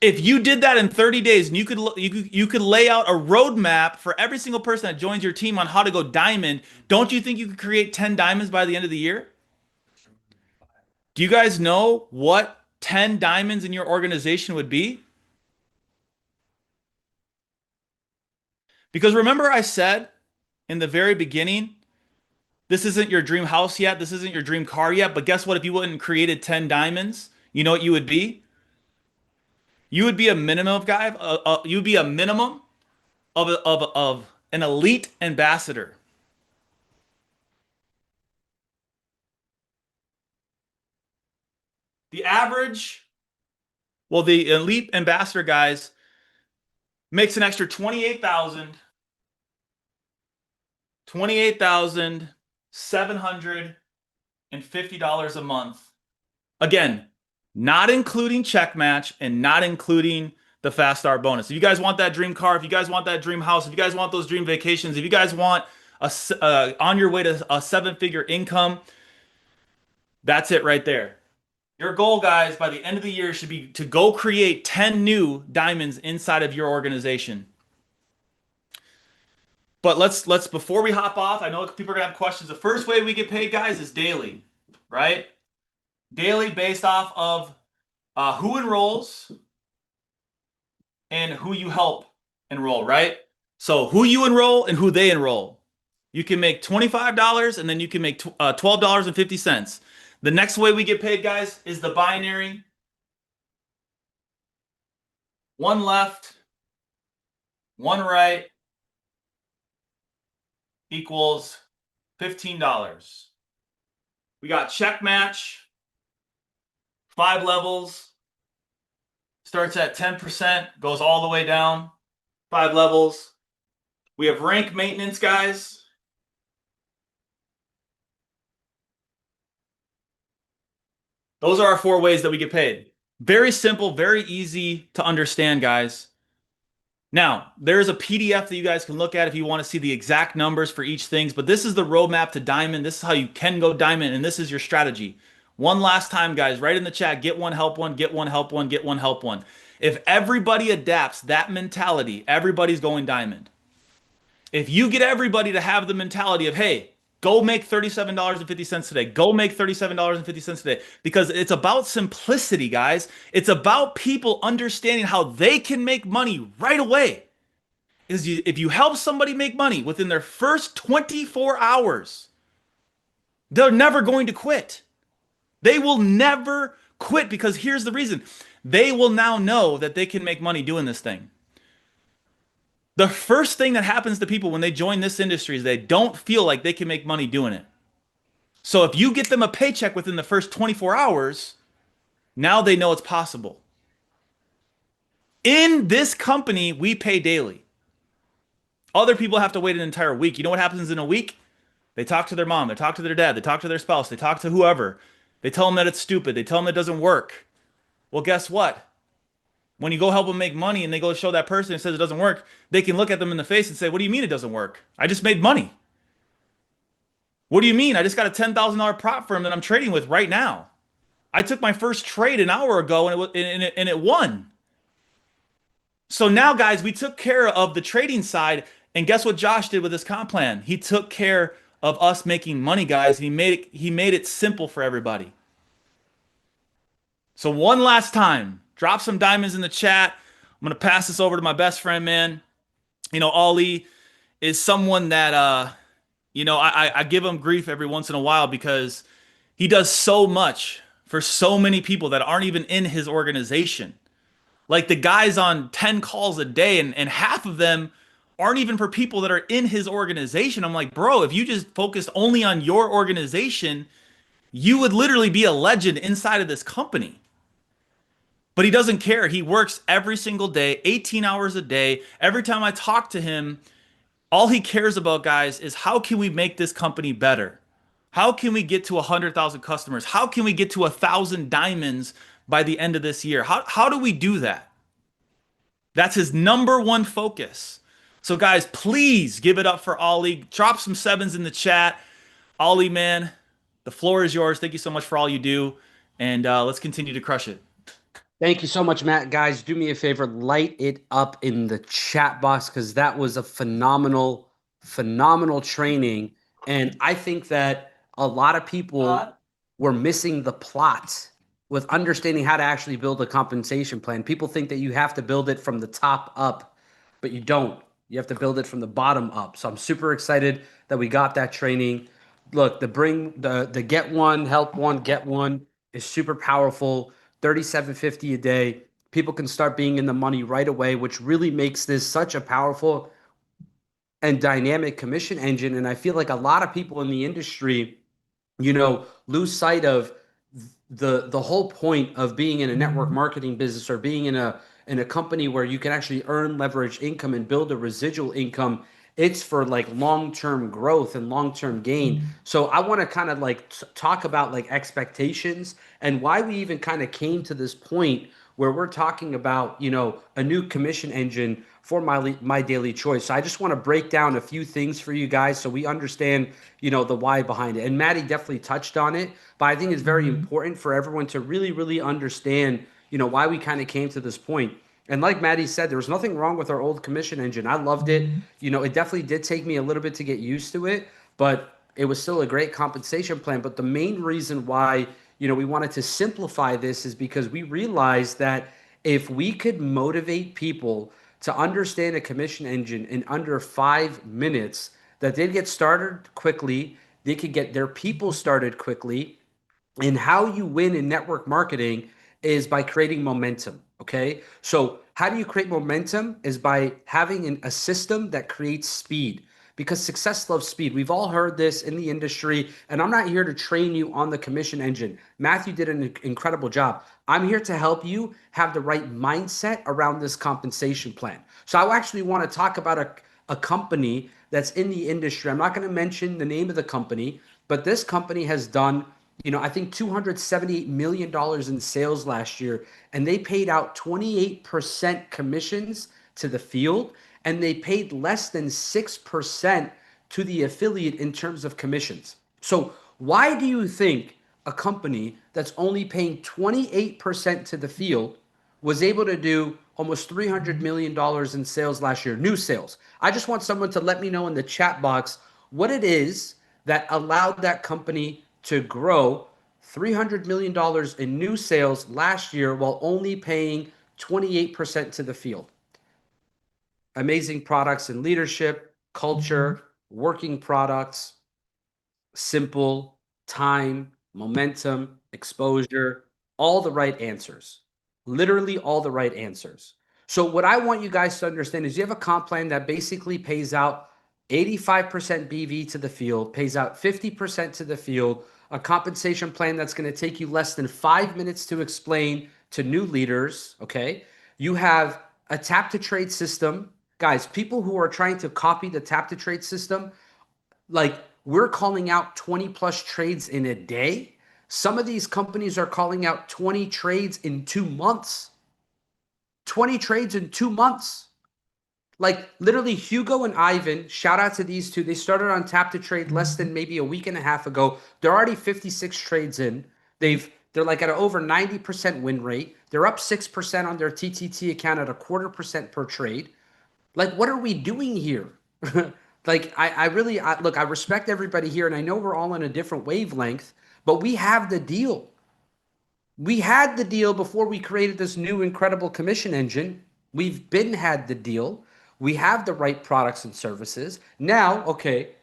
If you did that in 30 days and you could lay out a roadmap for every single person that joins your team on how to go diamond, don't you think you could create 10 diamonds by the end of the year? Do you guys know what 10 diamonds in your organization would be? Because remember I said in the very beginning, this isn't your dream house yet, this isn't your dream car yet, but guess what? If you wouldn't have created 10 diamonds, you know what you would be? You would be a minimum guy, you'd be a minimum of an elite ambassador. The average, well, the elite ambassador guys makes an extra $28,750 a month. Again, not including check match and not including the fast start bonus. If you guys want that dream car, if you guys want that dream house, if you guys want those dream vacations, if you guys want on your way to a 7-figure income, that's it right there. Your goal, guys, by the end of the year should be to go create 10 new diamonds inside of your organization. But let's before we hop off, I know people are gonna have questions. The first way we get paid, guys, is daily, right? Daily based off of who enrolls and who you help enroll, right? So who you enroll and who they enroll. You can make $25 and then you can make $12.50. The next way we get paid, guys, is the binary. One left, one right equals $15. We got check match, 5 levels, starts at 10%, goes all the way down, 5 levels. We have rank maintenance, guys. Those are our 4 ways that we get paid. Very simple, very easy to understand, guys. Now, there's a PDF that you guys can look at if you want to see the exact numbers for each thing, but this is the roadmap to diamond. This is how you can go diamond, and this is your strategy. One last time, guys, write in the chat, get one, help one, get one, help one, get one, help one. If everybody adapts that mentality, everybody's going diamond. If you get everybody to have the mentality of, hey, go make $37.50 today. Go make $37.50 today. Because it's about simplicity, guys. It's about people understanding how they can make money right away. If you help somebody make money within their first 24 hours, they're never going to quit. They will never quit because here's the reason. They will now know that they can make money doing this thing. The first thing that happens to people when they join this industry is they don't feel like they can make money doing it. So if you get them a paycheck within the first 24 hours, now they know it's possible. In this company, we pay daily. Other people have to wait an entire week. You know what happens in a week? They talk to their mom, they talk to their dad, they talk to their spouse, they talk to whoever. They tell them that it's stupid. They tell them it doesn't work. Well, guess what? When you go help them make money and they go show that person and says it doesn't work, they can look at them in the face and say, what do you mean it doesn't work? I just made money. What do you mean? I just got a $10,000 prop firm that I'm trading with right now. I took my first trade an hour ago and it won. So now, guys, we took care of the trading side. And guess what Josh did with this comp plan? He took care of us making money, guys. And he made it simple for everybody. So one last time, drop some diamonds in the chat. I'm going to pass this over to my best friend, man. You know, Ali is someone that, I give him grief every once in a while because he does so much for so many people that aren't even in his organization. Like the guy's on 10 calls a day and half of them aren't even for people that are in his organization. I'm like, bro, if you just focused only on your organization, you would literally be a legend inside of this company. But he doesn't care. He works every single day, 18 hours a day. Every time I talk to him, all he cares about, guys, is how can we make this company better? How can we get to 100,000 customers? How can we get to 1,000 diamonds by the end of this year? How do we do that? That's his number one focus. So, guys, please give it up for Ali. Drop some sevens in the chat. Ali, man, the floor is yours. Thank you so much for all you do. And let's continue to crush it. Thank you so much, Matt. Guys, do me a favor, light it up in the chat box because that was a phenomenal, phenomenal training. And I think that a lot of people were missing the plot with understanding how to actually build a compensation plan. People think that you have to build it from the top up, but you don't. You have to build it from the bottom up. So I'm super excited that we got that training. Look, the get one, help one, get one is super powerful. 37.50 a day. People can start being in the money right away, which really makes this such a powerful and dynamic commission engine. And I feel like a lot of people in the industry, lose sight of the whole point of being in a network marketing business or being in a company where you can actually earn leverage income and build a residual income. It's for like long-term growth and long-term gain. So I want to kind of like talk about like expectations and why we even kind of came to this point where we're talking about, a new commission engine for my daily choice. So I just want to break down a few things for you guys so we understand, the why behind it. And Maddie definitely touched on it, but I think it's very important for everyone to really, really understand, why we kind of came to this point. And like Maddie said, there was nothing wrong with our old commission engine. I loved it. It definitely did take me a little bit to get used to it, but it was still a great compensation plan. But the main reason why, we wanted to simplify this is because we realized that if we could motivate people to understand a commission engine in under 5 minutes, that they'd get started quickly, they could get their people started quickly, and how you win in network marketing is by creating momentum. Okay. So, how do you create momentum? Is by having a system that creates speed, because success loves speed. We've all heard this in the industry, and I'm not here to train you on the commission engine. Matthew did an incredible job. I'm here to help you have the right mindset around this compensation plan. So, I actually want to talk about a company that's in the industry. I'm not going to mention the name of the company, but this company has done, I think $278 million in sales last year, and they paid out 28% commissions to the field, and they paid less than 6% to the affiliate in terms of commissions. So why do you think a company that's only paying 28% to the field was able to do almost $300 million in sales last year, new sales? I just want someone to let me know in the chat box what it is that allowed that company to grow $300 million in new sales last year while only paying 28% to the field. Amazing products and leadership, culture, working products, simple, time, momentum, exposure, all the right answers. Literally all the right answers. So what I want you guys to understand is you have a comp plan that basically pays out 85% BV to the field, pays out 50% to the field, a compensation plan that's going to take you less than 5 minutes to explain to new leaders, okay? You have a tap to trade system. Guys, people who are trying to copy the tap to trade system, like we're calling out 20 plus trades in a day. Some of these companies are calling out 20 trades in 2 months. 20 trades in 2 months. Like literally Hugo and Ivan, shout out to these two. They started on tap to trade less than maybe a week and a half ago. They're already 56 trades in. They're like at an over 90% win rate. They're up 6% on their TTT account at 0.25% per trade. Like, what are we doing here? Like, I really look, I respect everybody here, and I know we're all on a different wavelength, but we have the deal. We had the deal before we created this new incredible commission engine. We've been had the deal. We have the right products and services. Now, okay,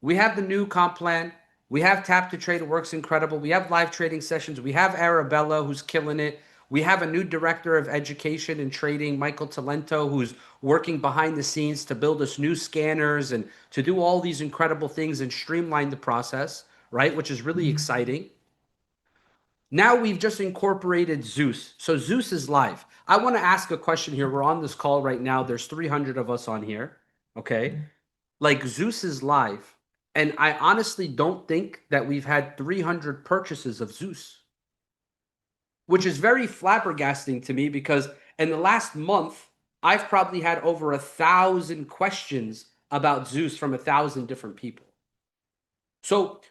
we have the new comp plan. We have Tap to Trade. It works incredible. We have live trading sessions. We have Arabella, who's killing it. We have a new director of education and trading, Michael Talento, who's working behind the scenes to build us new scanners and to do all these incredible things and streamline the process, right? Which is really exciting. Now we've just incorporated Zeus. So Zeus is live. I want to ask a question here. We're on this call right now. There's 300 of us on here. Okay. Like Zeus is live. And I honestly don't think that we've had 300 purchases of Zeus, which is very flabbergasting to me because in the last month, I've probably had over 1,000 questions about Zeus from 1,000 different people. So,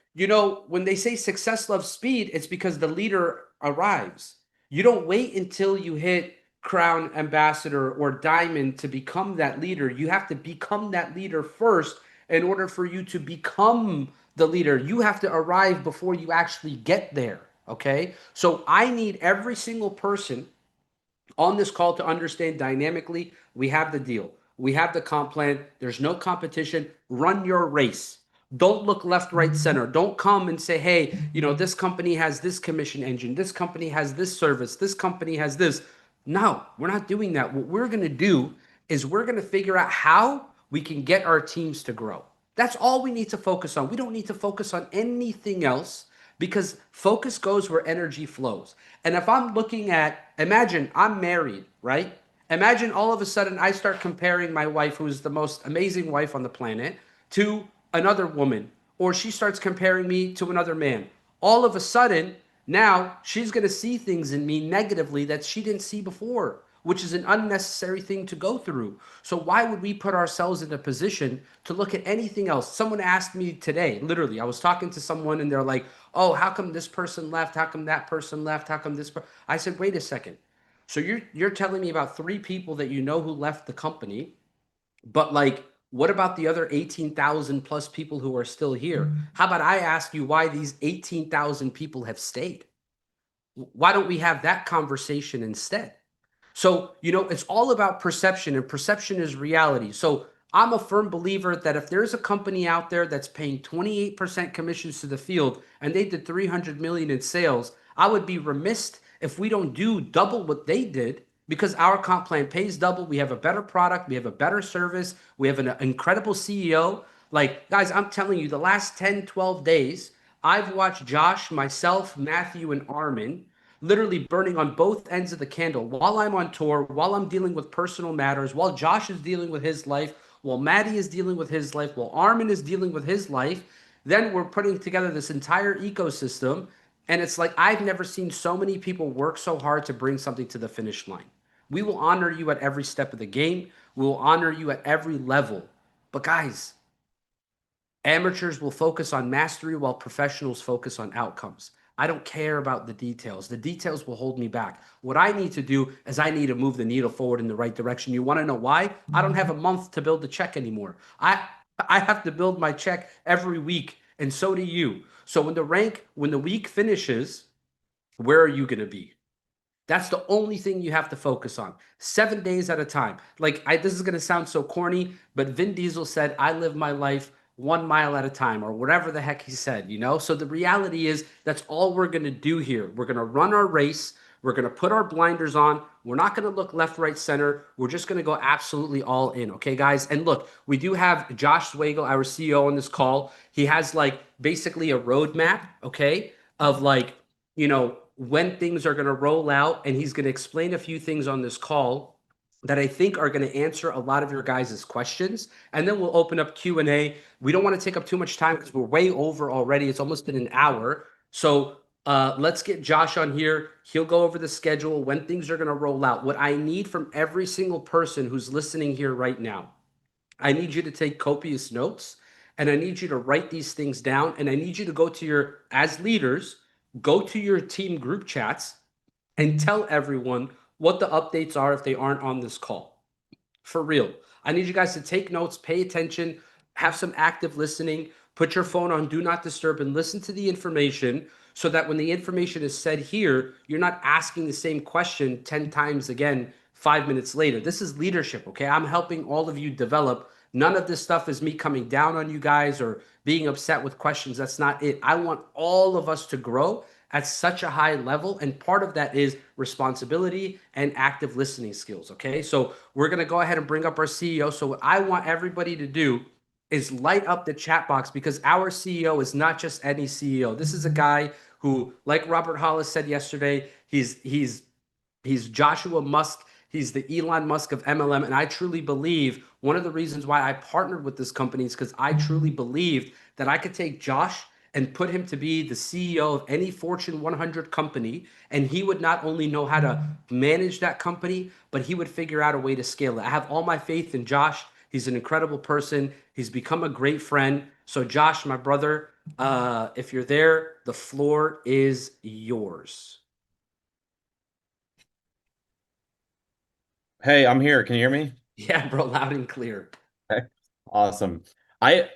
when they say success loves speed, it's because the leader arrives. You don't wait until you hit crown ambassador or diamond to become that leader. You have to become that leader first in order for you to become the leader. You have to arrive before you actually get there. Okay. So I need every single person on this call to understand dynamically, we have the deal. We have the comp plan. There's no competition. Run your race. Don't look left, right, center. Don't come and say, hey, this company has this commission engine. This company has this service. This company has this. No, we're not doing that. What we're going to do is we're going to figure out how we can get our teams to grow. That's all we need to focus on. We don't need to focus on anything else because focus goes where energy flows. And if I'm looking at, imagine I'm married, right? Imagine all of a sudden I start comparing my wife, who is the most amazing wife on the planet, to another woman, or she starts comparing me to another man. All of a sudden, now she's going to see things in me negatively that she didn't see before, which is an unnecessary thing to go through. So why would we put ourselves in a position to look at anything else? Someone asked me today, literally, I was talking to someone and they're like, oh, how come this person left? How come that person left? How come this? I said, wait a second. So you're telling me about 3 people that you know who left the company, but like, what about the other 18,000 plus people who are still here? How about I ask you why these 18,000 people have stayed? Why don't we have that conversation instead? So, it's all about perception, and perception is reality. So I'm a firm believer that if there's a company out there that's paying 28% commissions to the field and they did 300 million in sales, I would be remiss if we don't do double what they did, because our comp plan pays double. We have a better product. We have a better service. We have an incredible CEO. Like, guys, I'm telling you, the last 10, 12 days, I've watched Josh, myself, Matthew, and Armin literally burning on both ends of the candle while I'm on tour, while I'm dealing with personal matters, while Josh is dealing with his life, while Maddie is dealing with his life, while Armin is dealing with his life. Then we're putting together this entire ecosystem. And it's like, I've never seen so many people work so hard to bring something to the finish line. We will honor you at every step of the game. We will honor you at every level. But guys, amateurs will focus on mastery while professionals focus on outcomes. I don't care about the details. The details will hold me back. What I need to do is I need to move the needle forward in the right direction. You want to know why? I don't have a month to build the check anymore. I have to build my check every week, and so do you. So when the week finishes, where are you going to be? That's the only thing you have to focus on. 7 days at a time. Like, this is going to sound so corny, but Vin Diesel said, I live my life 1 mile at a time, or whatever the heck he said, So the reality is that's all we're going to do here. We're going to run our race. We're going to put our blinders on. We're not going to look left, right, center. We're just going to go absolutely all in. Okay, guys? And look, we do have Josh Zwagil, our CEO, on this call. He has like basically a roadmap, okay, of like, when things are going to roll out, and he's going to explain a few things on this call that I think are going to answer a lot of your guys' questions. And then we'll open up Q&A. We don't want to take up too much time because we're way over already. It's almost been an hour. So let's get Josh on here. He'll go over the schedule, when things are going to roll out. What I need from every single person who's listening here right now, I need you to take copious notes, and I need you to write these things down. And I need you to go to as leaders, go to your team group chats and tell everyone what the updates are if they aren't on this call. For real. I need you guys to take notes, pay attention, have some active listening, put your phone on do not disturb, and listen to the information so that when the information is said here, you're not asking the same question 10 times again 5 minutes later. This is leadership, okay? I'm helping all of you develop. None of this stuff is me coming down on you guys or being upset with questions. That's not it. I want all of us to grow at such a high level, and part of that is responsibility and active listening skills, okay? So we're going to go ahead and bring up our CEO. So what I want everybody to do is light up the chat box, because our CEO is not just any CEO. This is a guy who, like Robert Hollis said yesterday, he's Joshua Musk. He's the Elon Musk of MLM. And I truly believe one of the reasons why I partnered with this company is because I truly believed that I could take Josh and put him to be the CEO of any Fortune 100 company. And he would not only know how to manage that company, but he would figure out a way to scale it. I have all my faith in Josh. He's an incredible person. He's become a great friend. So Josh, my brother, if you're there, the floor is yours. Hey, I'm here. Can you hear me? Yeah, bro, loud and clear. Okay. Awesome. I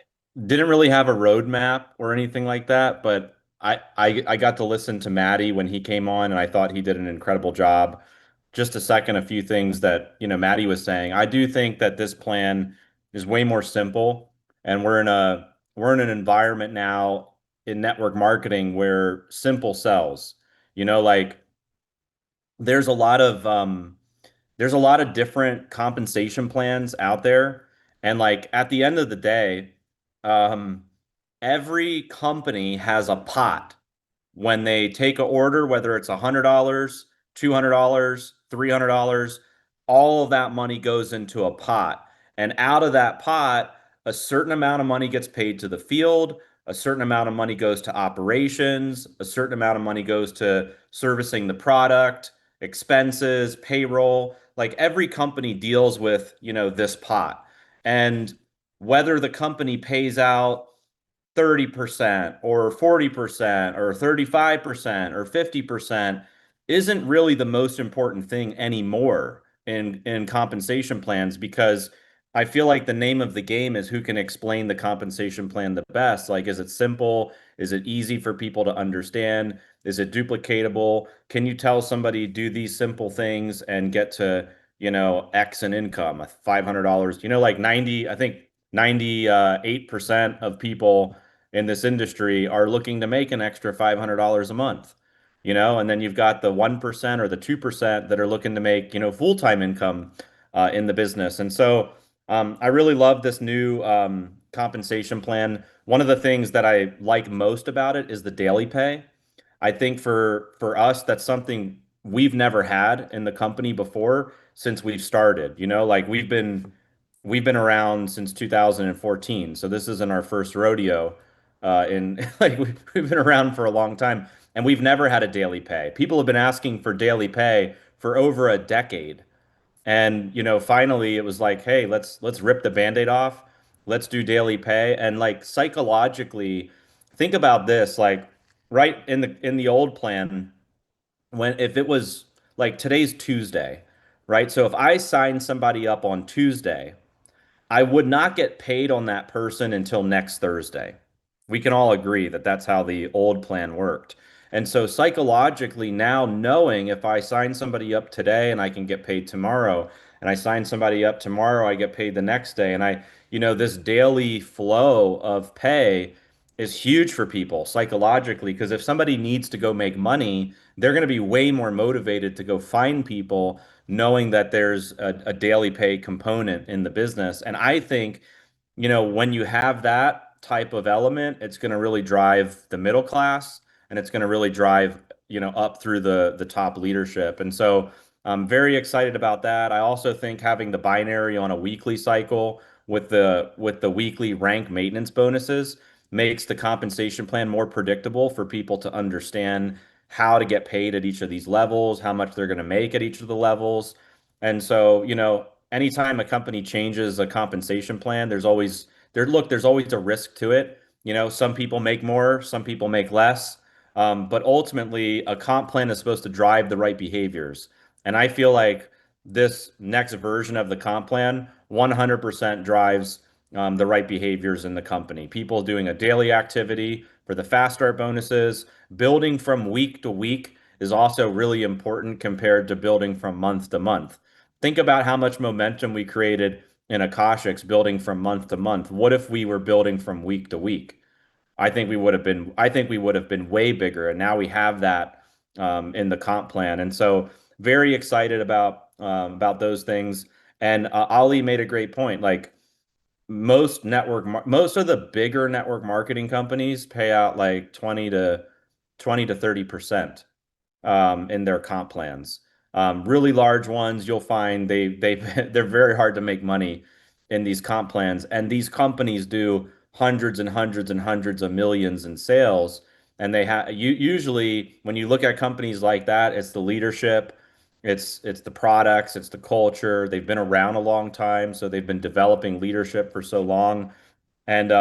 didn't really have a roadmap or anything like that, but I got to listen to Maddie when he came on, and I thought he did an incredible job just a second a few things that, Maddie was saying. I do think that this plan is way more simple, and we're in an environment now in network marketing where simple sells. Like there's a lot of different compensation plans out there. And like at the end of the day, um, every company has a pot when they take an order, whether it's $100, $200, $300, all of that money goes into a pot. And out of that pot, a certain amount of money gets paid to the field, a certain amount of money goes to operations, a certain amount of money goes to servicing the product, expenses, payroll. Like every company deals with, this pot. And whether the company pays out 30% or 40% or 35% or 50% isn't really the most important thing anymore in compensation plans, because I feel like the name of the game is who can explain the compensation plan the best. Like, is it simple? Is it easy for people to understand? Is it duplicatable? Can you tell somebody do these simple things and get to, X in income, $500? Like 90, I think 98% of people in this industry are looking to make an extra $500 a month, and then you've got the 1% or the 2% that are looking to make, full-time income in the business. And so I really love this new compensation plan. One of the things that I like most about it is the daily pay. I think for us, that's something we've never had in the company before since we've started. Like we've been around since 2014, so this isn't our first rodeo. In like we've been around for a long time, and we've never had a daily pay. People have been asking for daily pay for over a decade. And finally it was like, hey, let's rip the band-aid off. Let's do daily pay. And like psychologically, think about this, like right in the old plan, when if it was like today's Tuesday, right? So if I sign somebody up on Tuesday, I would not get paid on that person until next Thursday. We can all agree that that's how the old plan worked. And so psychologically, now knowing if I sign somebody up today and I can get paid tomorrow, and I sign somebody up tomorrow, I get paid the next day, and this daily flow of pay is huge for people psychologically, because if somebody needs to go make money, they're going to be way more motivated to go find people knowing that there's a daily pay component in the business. And I think, when you have that type of element, it's going to really drive the middle class, and it's going to really drive, up through the top leadership. And so I'm very excited about that. I also think having the binary on a weekly cycle with the weekly rank maintenance bonuses makes the compensation plan more predictable for people to understand how to get paid at each of these levels, how much they're going to make at each of the levels. And so, anytime a company changes a compensation plan, there's always a risk to it. Some people make more, some people make less. But ultimately, a comp plan is supposed to drive the right behaviors. And I feel like this next version of the comp plan 100% drives the right behaviors in the company. People doing a daily activity for the fast start bonuses, building from week to week is also really important compared to building from month to month. Think about how much momentum we created in Akashics building from month to month. What if we were building from week to week? I think we would have been way bigger, and now we have that in the comp plan. And so very excited about those things. And Ali made a great point. Like most of the bigger network marketing companies pay out like 20 to 30% in their comp plans. Really large ones, you'll find they're very hard to make money in these comp plans, and these companies do hundreds and hundreds and hundreds of millions in sales. And they have usually when you look at companies like that, it's the leadership, it's the products, it's the culture. They've been around a long time, so they've been developing leadership for so long. And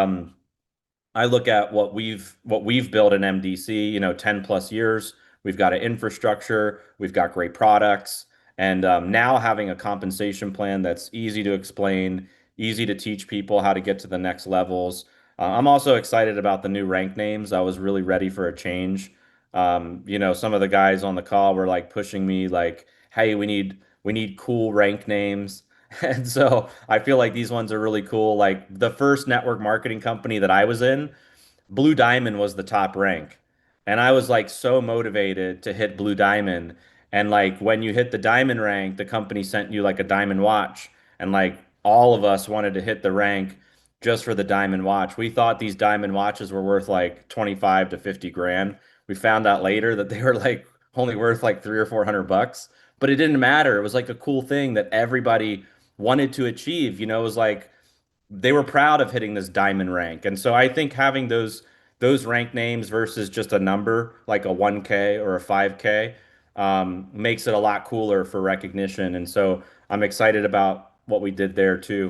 I look at what we've built in MDC, 10 plus years. We've got an infrastructure, we've got great products, and now having a compensation plan that's easy to explain, easy to teach people how to get to the next levels. I'm also excited about the new rank names. I was really ready for a change. Some of the guys on the call were like pushing me, like, hey, we need cool rank names. And so I feel like these ones are really cool. Like the first network marketing company that I was in, Blue Diamond was the top rank. And I was like so motivated to hit Blue Diamond. And like when you hit the diamond rank, the company sent you like a diamond watch. And like all of us wanted to hit the rank just for the diamond watch. We thought these diamond watches were worth like 25 to 50 grand. We found out later that they were like only worth like 300 or 400 bucks. But it didn't matter. It was like a cool thing that everybody wanted to achieve. You know, it was like they were proud of hitting this diamond rank. And so I think having those rank names versus just a number like a 1K or a 5K makes it a lot cooler for recognition. And so I'm excited about what we did there too.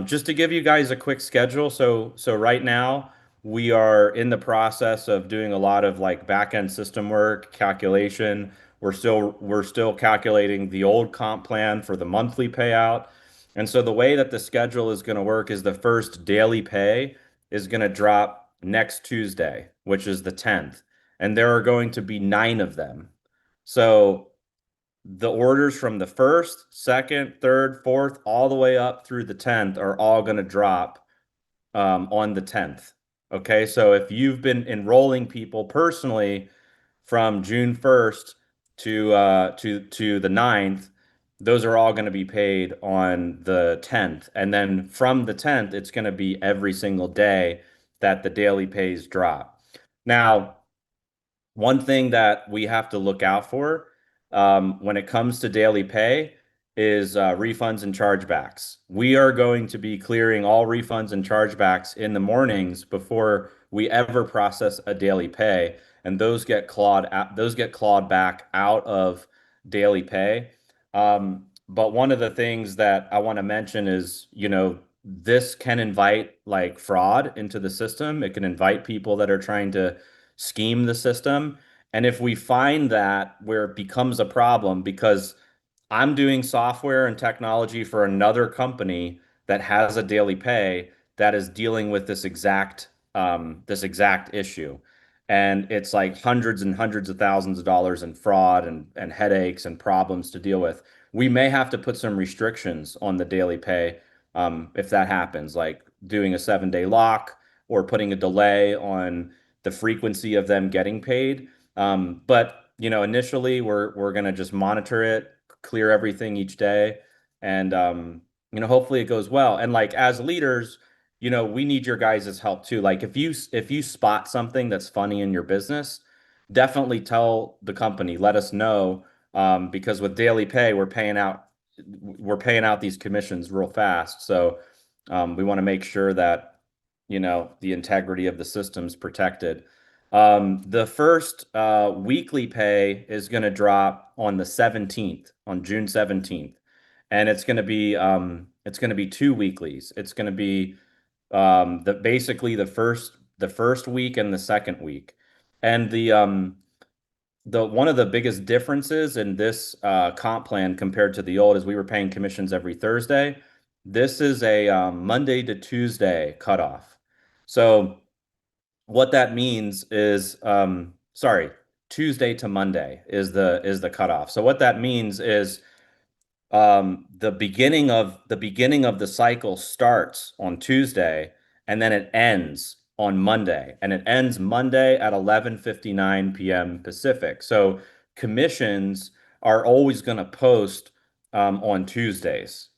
Just to give you guys a quick schedule. So right now we are in the process of doing a lot of like back end system work, calculation. We're still calculating the old comp plan for the monthly payout. And so the way that the schedule is going to work is the first daily pay is going to drop next Tuesday, which is the 10th. And there are going to be 9 of them. So the orders from the first, second, third, fourth, all the way up through the 10th are all going to drop on the 10th. Okay. So if you've been enrolling people personally from June 1st to the 9th, those are all going to be paid on the 10th. And then from the 10th, it's going to be every single day that the daily pays drop. Now, one thing that we have to look out for when it comes to daily pay is refunds and chargebacks. We are going to be clearing all refunds and chargebacks in the mornings before we ever process a daily pay, and those get clawed back out of daily pay. But one of the things that I want to mention is, this can invite like fraud into the system. It can invite people that are trying to scheme the system. And if we find that where it becomes a problem, because I'm doing software and technology for another company that has a daily pay that is dealing with this exact issue. And it's like hundreds and hundreds of thousands of dollars in fraud and headaches and problems to deal with. We may have to put some restrictions on the daily pay if that happens, like doing a 7-day lock or putting a delay on the frequency of them getting paid. But initially we're gonna just monitor it, clear everything each day, and hopefully it goes well. And like as leaders, we need your guys' help too. Like if you spot something that's funny in your business, definitely tell the company, let us know, because with daily pay, we're paying out these commissions real fast. So we want to make sure that the integrity of the system's protected. The first weekly pay is going to drop on the 17th, on June 17th, and it's going to be 2 weeklies. It's going to be basically the first week and the second week. And the one of the biggest differences in this comp plan compared to the old is we were paying commissions every Thursday. This is a Monday to Tuesday cutoff. So what that means is, sorry, Tuesday to Monday is the cutoff. So what that means is the beginning of the cycle starts on Tuesday, and then it ends on Monday, and it ends Monday at 11:59 p.m. Pacific. So commissions are always going to post on Tuesdays.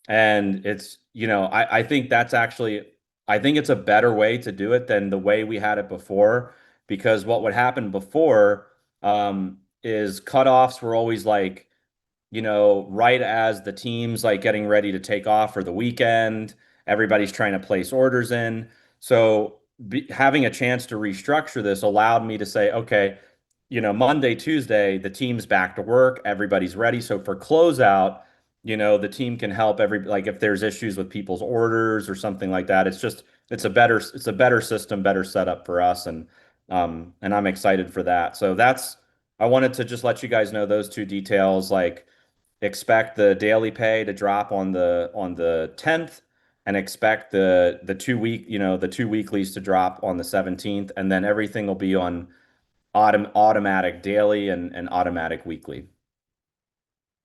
And I think I think it's a better way to do it than the way we had it before, because what would happen before is cutoffs were always like, right as the team's like getting ready to take off for the weekend, everybody's trying to place orders in. So having a chance to restructure this allowed me to say, okay, Monday, Tuesday, the team's back to work, everybody's ready. So for closeout, the team can help like if there's issues with people's orders or something like that. It's a better system, better setup for us. And I'm excited for that. So I wanted to just let you guys know those two details. Like, expect the daily pay to drop on the 10th, and expect the two weeklies to drop on the 17th, and then everything will be on automatic daily and automatic weekly.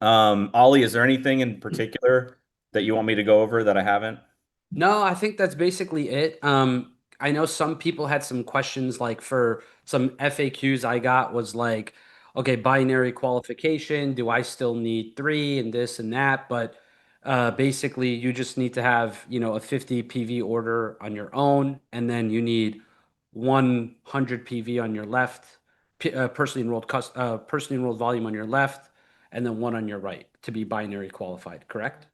Ollie, is there anything in particular that you want me to go over that I haven't? No, I think that's basically it. I know some people had some questions, like for some FAQs I got was like, okay, binary qualification, do I still need three and this and that? But basically, you just need to have, a 50 PV order on your own, and then you need 100 PV on your left, personally enrolled volume on your left, and then one on your right to be binary qualified, correct?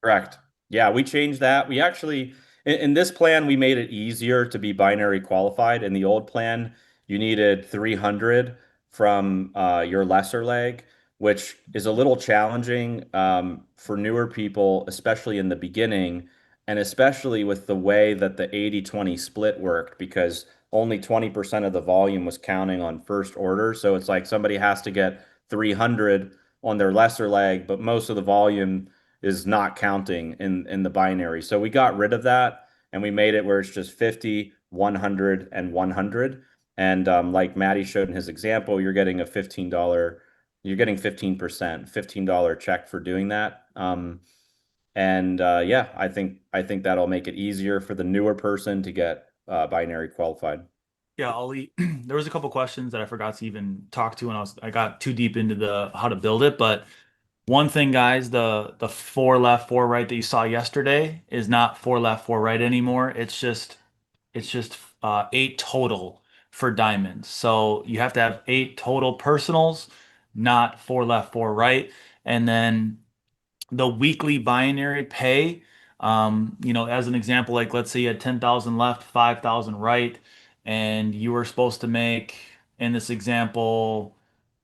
Correct. Yeah, we changed that. We actually, in this plan, we made it easier to be binary qualified. In the old plan, you needed 300 from your lesser leg, which is a little challenging for newer people, especially in the beginning, and especially with the way that the 80-20 split worked, because only 20% of the volume was counting on first order. So it's like somebody has to get 300 on their lesser leg, but most of the volume is not counting in the binary. So we got rid of that and we made it where it's just 50, 100, and 100. And like Maddie showed in his example, you're getting a $15, you're getting 15%, $15 check for doing that. Yeah, I think that'll make it easier for the newer person to get binary qualified. Yeah, Ollie, there was a couple questions that I forgot to even talk to, and I got too deep into the how to build it. But one thing, guys, the four left, four right that you saw yesterday is not four left, four right anymore. It's just eight total for diamonds. So you have to have eight total personals, not four left, four right. And then the weekly binary pay, as an example, like let's say you had 10,000 left, 5,000 right, and you were supposed to make, in this example,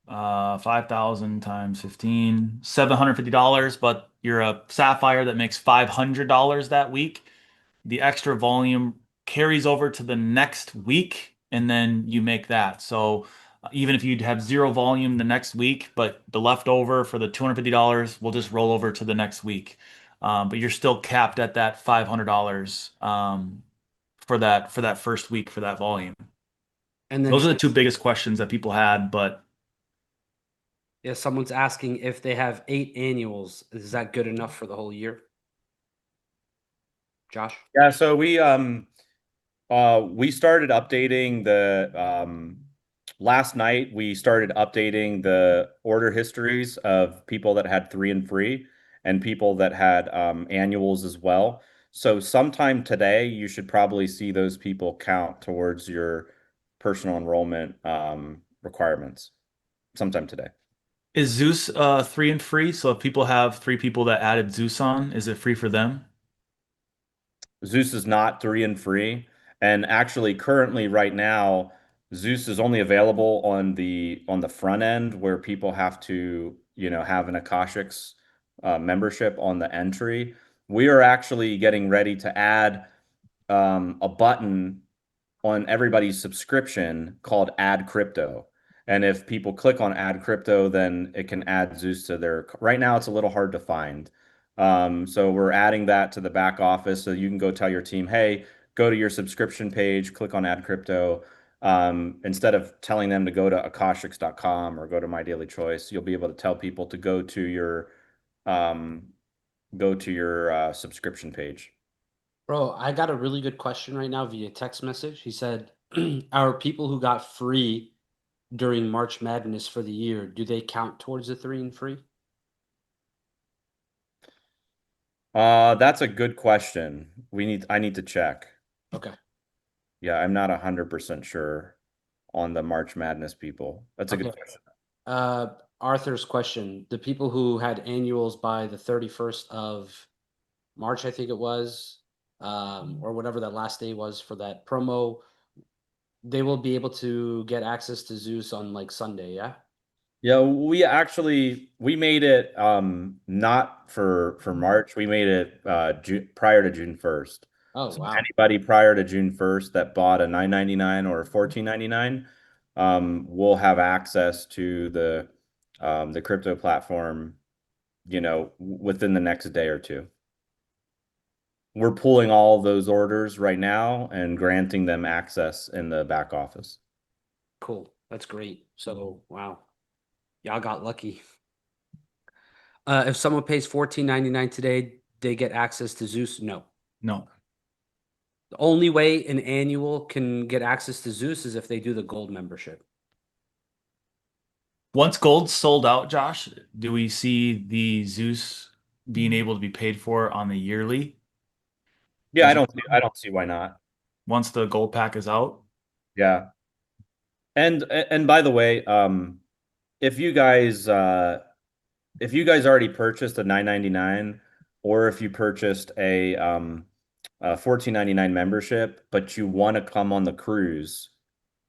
5,000 times 15, $750, but you're a Sapphire that makes $500 that week. The extra volume carries over to the next week, and then you make that. So even if you'd have zero volume the next week, but the leftover for the $250 will just roll over to the next week. But you're still capped at that $500 for that first week for that volume. And then Those are the two biggest questions that people had, but yeah, someone's asking if they have 8 annuals, is that good enough for the whole year? Josh? Yeah, so we started updating the last night. We started updating the order histories of people that had three and free and people that had annuals as well. So sometime today, you should probably see those people count towards your personal enrollment requirements. Sometime today. is Zeus free and free? So if people have three people that added Zeus on, is it free for them? Zeus is not three and free. And actually, currently, right now, Zeus is only available on the front end where people have to, have an Akashics membership on the entry. We are actually getting ready to add a button on everybody's subscription called Add Crypto. And if people click on Add Crypto, then it can add Zeus to their. Right now, it's a little hard to find. So we're adding that to the back office so you can go tell your team, hey, go to your subscription page, click on Add Crypto. Instead of telling them to go to akashics.com or go to MyDailyChoice, you'll be able to tell people to um, go to your subscription page. Bro, I got a really good question right now via text message. He said, our people who got free during March Madness for the year, do they count towards the 3 and free? That's a good question. I need to check. Okay. Yeah, I'm not 100% sure on the March Madness people. That's a good Okay. question. Arthur's question, the people who had annuals by the 31st of March, I think it was, or whatever that last day was for that promo, they will be able to get access to Zeus on like Sunday, yeah? Yeah, we made it not for March. We made it prior to June 1st. Oh, So wow. anybody prior to June 1st that bought a 9.99 or a 14.99 will have access to the crypto platform, within the next day or two. We're pulling all of those orders right now and granting them access in the back office. Cool. That's great. So, wow. Y'all got lucky. If someone pays $14.99 today, they get access to Zeus? No. No. The only way an annual can get access to Zeus is if they do the gold membership. Once gold's sold out, Josh, do we see the Zeus being able to be paid for on the yearly? Yeah, As I don't see why not. once the gold pack is out? Yeah. And by the way, if you guys already purchased a 9.99 or if you purchased a 14.99 membership, but you want to come on the cruise,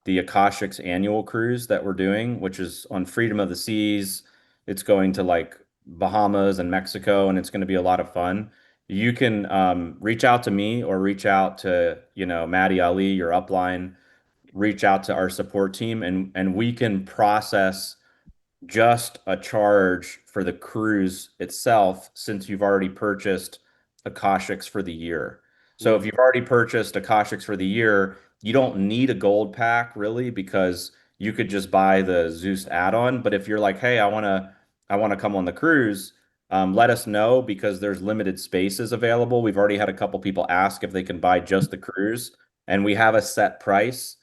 the Akashics annual cruise that we're doing, which is on Freedom of the Seas. It's going to like Bahamas and Mexico, and it's going to be a lot of fun. You can reach out to me or reach out to, Maddie Ali, your upline, reach out to our support team, and we can process just a charge for the cruise itself since you've already purchased Akashics for the year. So if you've already purchased Akashics for the year, you don't need a gold pack really because you could just buy the Zeus add-on. But if you're like, hey, I want to come on the cruise, let us know because there's limited spaces available. We've already had a couple people ask if they can buy just the cruise, and we have a set price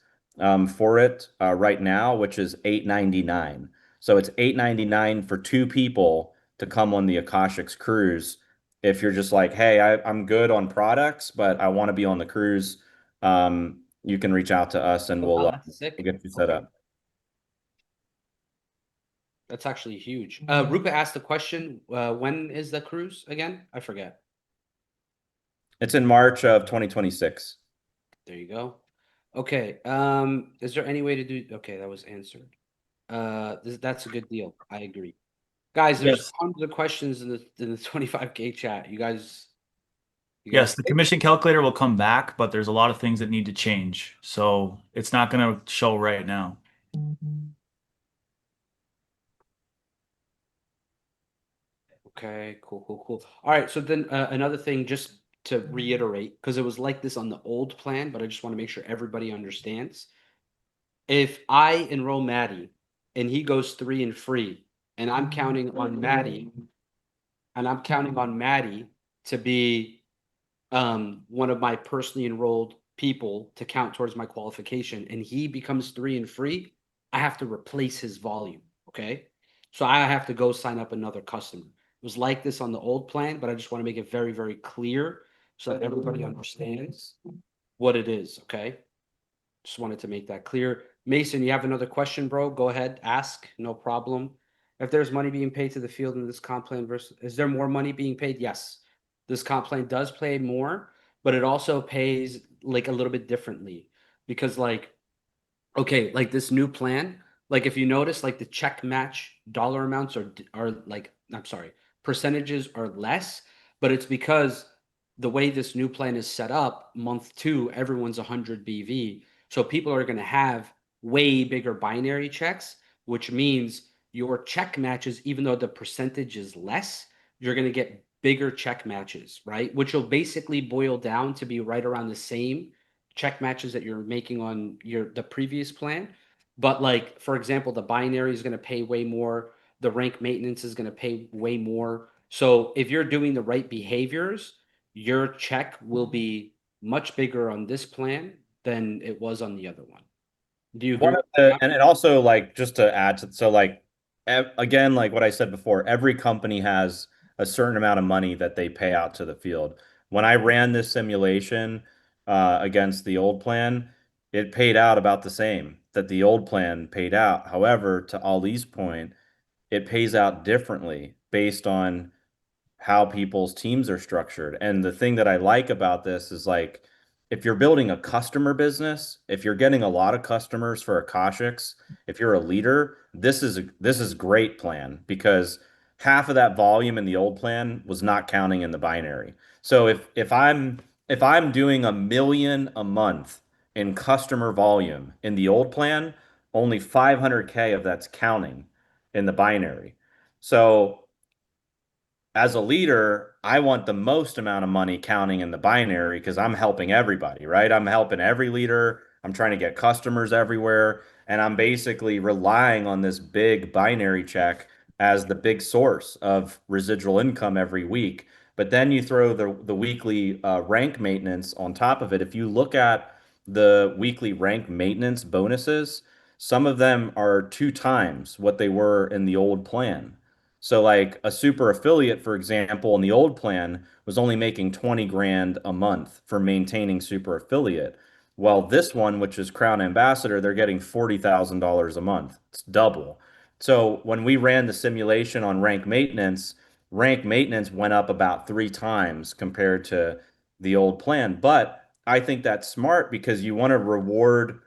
for it right now, which is $8.99. So it's $8.99 for two people to come on the Akashics cruise. If you're just like, hey, I'm good on products, but I want to be on the cruise, you can reach out to us and Wow, that's sick. we'll get you set up. That's actually huge. Rupa asked the question, when is the cruise again? I forget. It's in March of 2026. There you go. Okay. Is there any way to do? Okay, that was answered. That's a good deal. I agree. Guys, there's Yes. tons of questions in the 25K chat. You guys. Yes, the commission calculator will come back, but there's a lot of things that need to change. So it's not going to show right now. Okay, cool. All right, so then another thing, just to reiterate, because it was like this on the old plan, but I just want to make sure everybody understands. If I enroll Maddie and he goes 3 and free, and I'm counting on Maddie, to be one of my personally enrolled people to count towards my qualification, and he becomes 3 and free, I have to replace his volume. Okay, so I have to go sign up another customer. It was like this on the old plan, but I just want to make it very, very clear so that everybody understands what it is. Okay, just wanted to make that clear. Mason, you have another question, bro? Go ahead, ask. No problem. If there's money being paid to the field in this comp plan versus, is there more money being paid? Yes. This comp plan does pay more, but it also pays like a little bit differently because like, okay, like this new plan, like if you notice, like the check match dollar amounts are like, I'm sorry, percentages are less, but it's because the way this new plan is set up, month 2, everyone's 100 BV. So people are going to have way bigger binary checks, which means your check matches, even though the percentage is less, you're going to get bigger check matches, right? Which will basically boil down to be right around the same check matches that you're making on the previous plan. But like, for example, the binary is going to pay way more. The rank maintenance is going to pay way more. So if you're doing the right behaviors, your check will be much bigger on this plan than it was on the other one. Do you agree? And it also like just to add to so like again like what I said before, every company has a certain amount of money that they pay out to the field. When I ran this simulation against the old plan, it paid out about the same that the old plan paid out. However, to Ali's point, it pays out differently based on how people's teams are structured. And the thing that I like about this is like if you're building a customer business, if you're getting a lot of customers for Akashics, if you're a leader, this is great plan because half of that volume in the old plan was not counting in the binary. So if I'm doing 1 million a month in customer volume in the old plan, only 500K of that's counting in the binary. So as a leader, I want the most amount of money counting in the binary because I'm helping everybody, right? I'm helping every leader. I'm trying to get customers everywhere. And I'm basically relying on this big binary check as the big source of residual income every week. But then you throw the weekly rank maintenance on top of it. If you look at the weekly rank maintenance bonuses, some of them are 2 times what they were in the old plan. So like a super affiliate, for example, in the old plan was only making 20 grand a month for maintaining super affiliate. Well, this one, which is Crown Ambassador, they're getting $40,000 a month. It's double. So when we ran the simulation on rank maintenance went up about 3 times compared to the old plan. But I think that's smart because you want to reward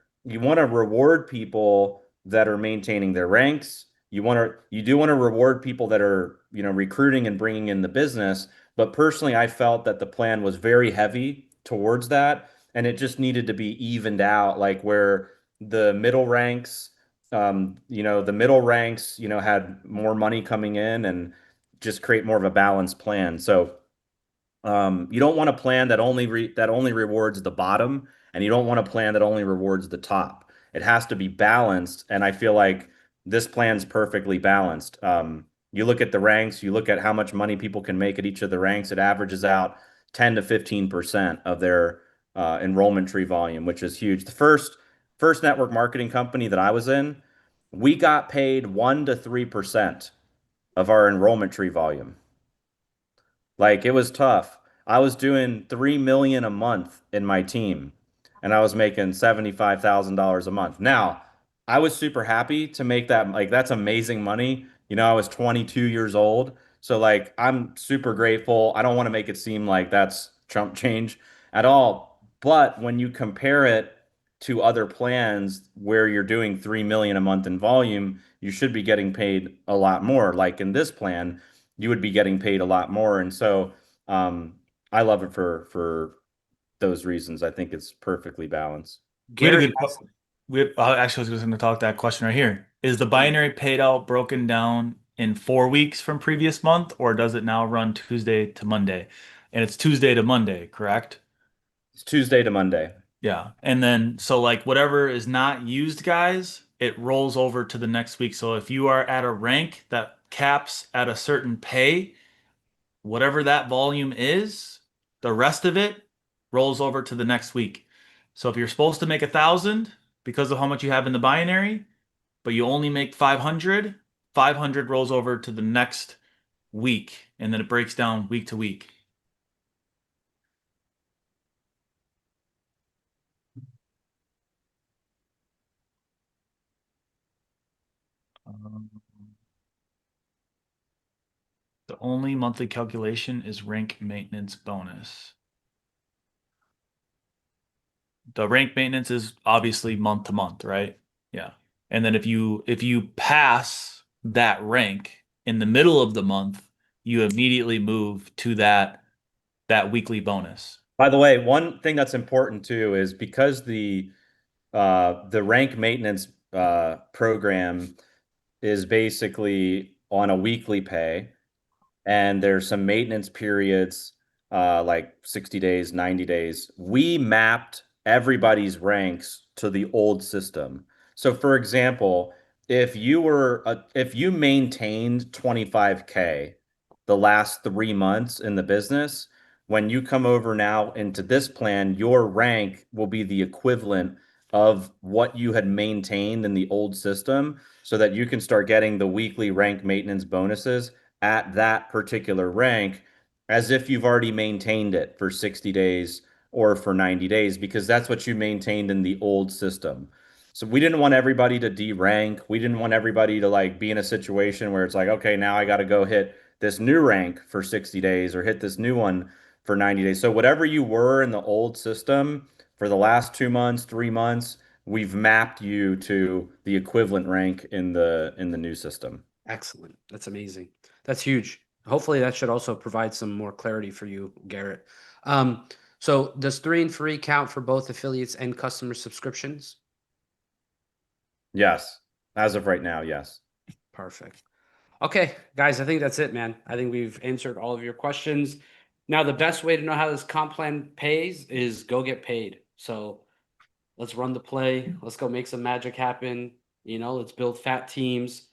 people that are maintaining their ranks. You do want to reward people that are, recruiting and bringing in the business. But personally, I felt that the plan was very heavy towards that, and it just needed to be evened out, like where the middle ranks, had more money coming in and just create more of a balanced plan. So you don't want a plan that only rewards the bottom, and you don't want a plan that only rewards the top. It has to be balanced, and I feel like this plan's perfectly balanced. You look at the ranks, you look at how much money people can make at each of the ranks, it averages out 10 to 15% of their enrollment tree volume, which is huge. The first network marketing company that I was in, we got paid 1 to 3% of our enrollment tree volume. Like it was tough. I was doing 3 million a month in my team, and I was making $75,000 a month. Now, I was super happy to make that. Like that's amazing money. I was 22 years old. So like I'm super grateful. I don't want to make it seem like that's chump change at all. But when you compare it to other plans where you're doing 3 million a month in volume, you should be getting paid a lot more. Like in this plan, you would be getting paid a lot more. And so um, I love it for those reasons. I think it's perfectly balanced. We had a Garrett good. has, Actually, I was going to talk that question right here. Is the binary paid out broken down in 4 weeks from previous month, or does it now run Tuesday to Monday? And it's Tuesday to Monday, correct? It's Tuesday to Monday. Yeah. And then, so like whatever is not used, guys, it rolls over to the next week. So if you are at a rank that caps at a certain pay, whatever that volume is, the rest of it rolls over to the next week. So if you're supposed to make 1,000 because of how much you have in the binary, but you only make 500, 500 rolls over to the next week, and then it breaks down week to week. Um, the only monthly calculation is rank maintenance bonus. The rank maintenance is obviously month to month, right? Yeah. And then if you pass that rank in the middle of the month, you immediately move to that weekly bonus. By the way, one thing that's important too is because the rank maintenance program is basically on a weekly pay, and there's some maintenance periods, like 60 days, 90 days. We mapped everybody's ranks to the old system. So, for example, if you maintained 25K the last 3 months in the business, when you come over now into this plan, your rank will be the equivalent of what you had maintained in the old system, so that you can start getting the weekly rank maintenance bonuses at that particular rank as if you've already maintained it for 60 days or for 90 days, because that's what you maintained in the old system. So we didn't want everybody to derank. We didn't want everybody to like be in a situation where it's like, okay, now I got to go hit this new rank for 60 days or hit this new one for 90 days. So whatever you were in the old system for the last 2 months, 3 months, we've mapped you to the equivalent rank in the new system. excellent. That's amazing. That's huge. Hopefully that should also provide some more clarity for you, Garrett. So does 3 and free count for both affiliates and customer subscriptions? Yes. As of right now, yes. Perfect. Okay, guys, I think that's it, man. I think we've answered all of your questions. Now, the best way to know how this comp plan pays is go get paid. So let's run the play. Let's go make some magic happen. Let's build fat teams.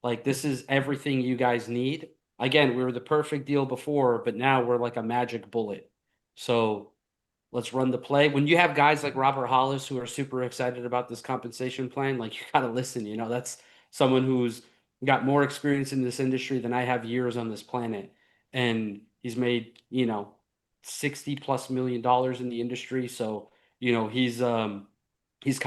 Like, this is everything you guys need. Again, we were the perfect deal before, but now we're like a magic bullet. So let's run the play. When you have guys like Robert Hollis who are super excited about this compensation plan, like, you gotta listen. That's someone who's got more experience in this industry than I have years on this planet, and he's made 60+ million in the industry. So he's kind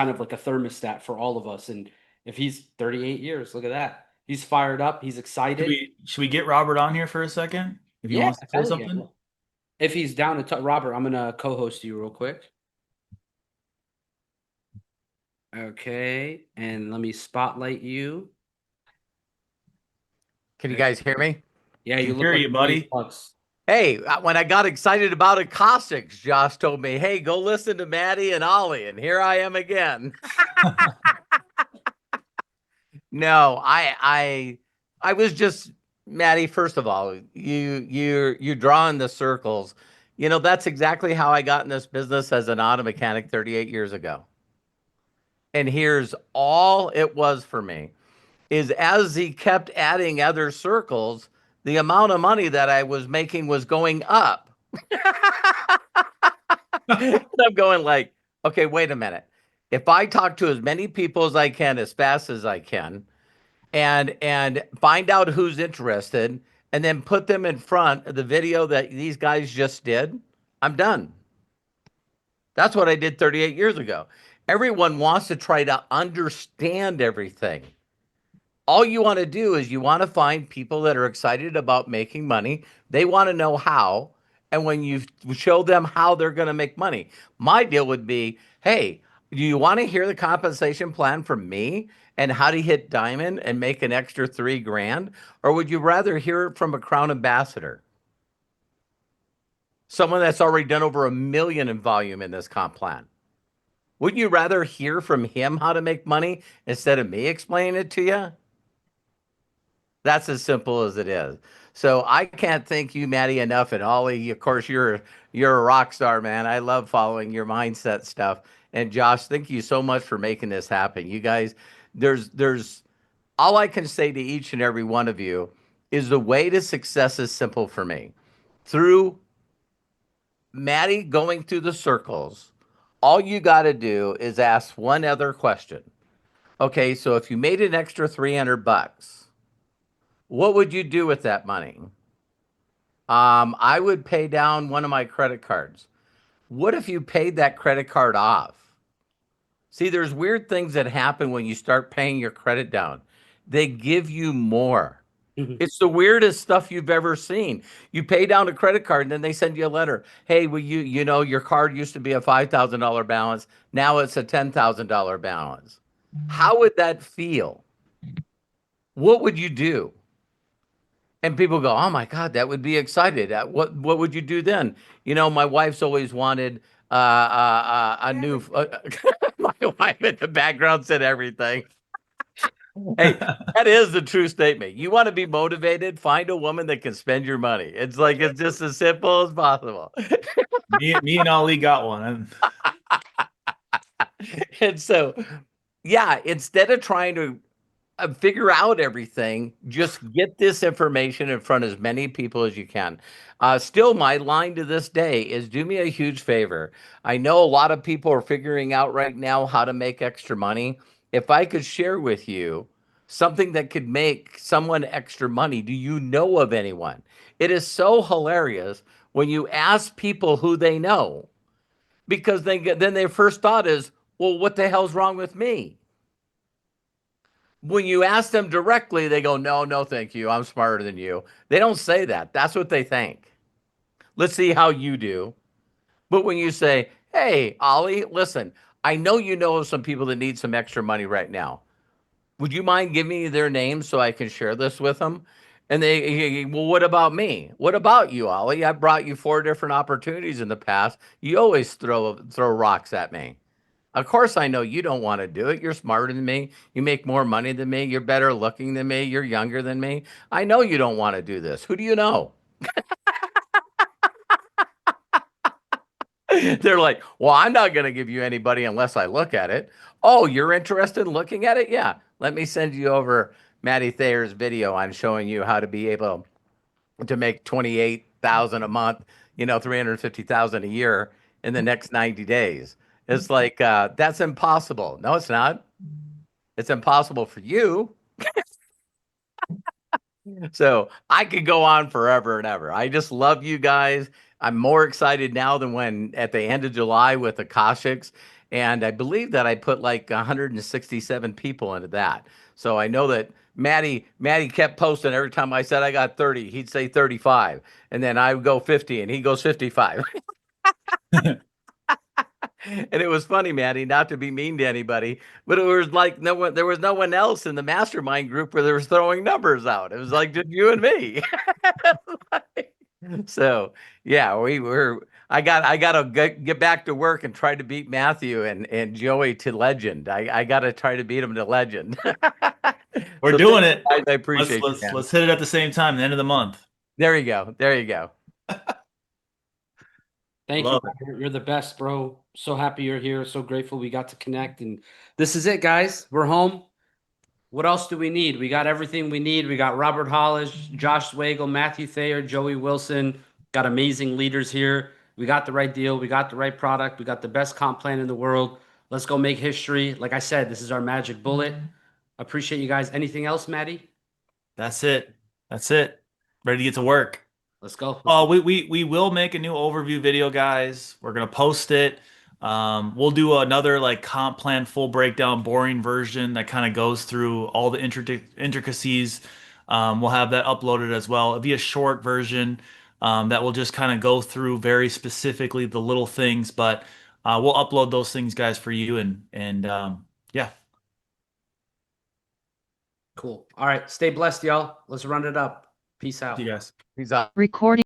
of like a thermostat for all of us. And if he's 38 years, look at that. He's fired up. He's Should excited. we get Robert on here for a second if he Yeah, wants to say hell yeah. something? If he's down to talk, Robert, I'm gonna co-host you real quick. Okay, and let me spotlight you. Can you guys hear me? Yeah, Can you look hear like you, $1 buddy. million bucks. Hey, when I got excited about acoustics, Josh told me, "Hey, go listen to Maddie and Ollie," and here I am again. No, I was just Maddie. First of all, you're drawing the circles. That's exactly how I got in this business as an auto mechanic 38 years ago. And here's all it was for me is as he kept adding other circles, the amount of money that I was making was going up. And I'm going like, okay, wait a minute. If I talk to as many people as I can, as fast as I can, and find out who's interested, and then put them in front of the video that these guys just did, I'm done. That's what I did 38 years ago. Everyone wants to try to understand everything. All you want to do is you want to find people that are excited about making money. They want to know how. And when you show them how they're going to make money, my deal would be, hey, do you want to hear the compensation plan from me and how to hit diamond and make an extra $3,000? Or would you rather hear it from a Crown ambassador? Someone that's already done over $1 million in volume in this comp plan. Wouldn't you rather hear from him how to make money instead of me explaining it to you? That's as simple as it is. So I can't thank you, Maddie, enough. And Ollie, of course, you're a rock star, man. I love following your mindset stuff. And Josh, thank you so much for making this happen. You guys, there's all I can say to each and every one of you is the way to success is simple for me. Through Maddie going through the circles, all you got to do is ask one other question. Okay, so if you made an extra $300, what would you do with that money? I would pay down one of my credit cards. What if you paid that credit card off? See, there's weird things that happen when you start paying your credit down. They give you more. It's the weirdest stuff you've ever seen. You pay down a credit card and then they send you a letter. Hey, well, your card used to be a $5,000 balance. Now it's a $10,000 balance. How would that feel? What would you do? And people go, "Oh my God, that would be excited." What would you do then? My wife's always wanted a new. My wife in the background said everything. Hey, that is the true statement. You want to be motivated? Find a woman that can spend your money. It's just as simple as possible. Me and Ali got one. And so, yeah, instead of trying to figure out everything, just get this information in front of as many people as you can. Still, my line to this day is do me a huge favor. I know a lot of people are figuring out right now how to make extra money. If I could share with you something that could make someone extra money, do you know of anyone? It is so hilarious when you ask people who they know, because then their first thought is, well, what the hell's wrong with me? When you ask them directly, they go, no, thank you. I'm smarter than you. They don't say that. That's what they think. Let's see how you do. But when you say, hey, Ollie, listen, I know you know of some people that need some extra money right now. Would you mind giving me their names so I can share this with them? And well, what about me? What about you, Ollie? I brought you 4 different opportunities in the past. You always throw rocks at me. Of course, I know you don't want to do it. You're smarter than me. You make more money than me. You're better looking than me. You're younger than me. I know you don't want to do this. Who do you know? They're like, well, I'm not going to give you anybody unless I look at it. Oh, you're interested in looking at it? Yeah. Let me send you over Matty Thayer's video on showing you how to be able to make 28,000 a month, 350,000 a year in the next 90 days. It's like that's impossible. No, it's not. It's impossible for you. So I could go on forever and ever. I just love you guys. I'm more excited now than when at the end of July with the Kashiks. And I believe that I put like 167 people into that. So I know that Matty kept posting every time I said I got 30, he'd say 35. And then I would go 50 and he goes 55. And it was funny, Matty, not to be mean to anybody, but it was like there was no one else in the mastermind group where they were throwing numbers out. It was like just you and me. So yeah, I got to get back to work and try to beat Matthew and Joey to legend. I got to try to beat him to legend. We're So doing it. guys, I appreciate you. Let's hit it at the same time, the end of the month. There you go. There you go. Thank Love you. You're the best, bro. So happy you're here. So grateful we got to connect. And this is it, guys. We're home. What else do we need? We got everything we need. We got Robert Hollis, Josh Zwagil, Matthew Thayer, Joey Wilson. Got amazing leaders here. We got the right deal. We got the right product. We got the best comp plan in the world. Let's go make history. Like I said, this is our magic bullet. Appreciate you guys. Anything else, Maddie? That's it. That's it. Ready to get to work. Let's go. Oh, we will make a new overview video, guys. We're gonna post it. We'll do another like comp plan full breakdown, boring version that kind of goes through all the intricacies. We'll have that uploaded as well. It'll be a short version that will just kind of go through very specifically the little things, but we'll upload those things, guys, for you. And yeah. Cool. All right. Stay blessed, y'all. Let's run it up. Peace out. See you guys. He's up. Recording.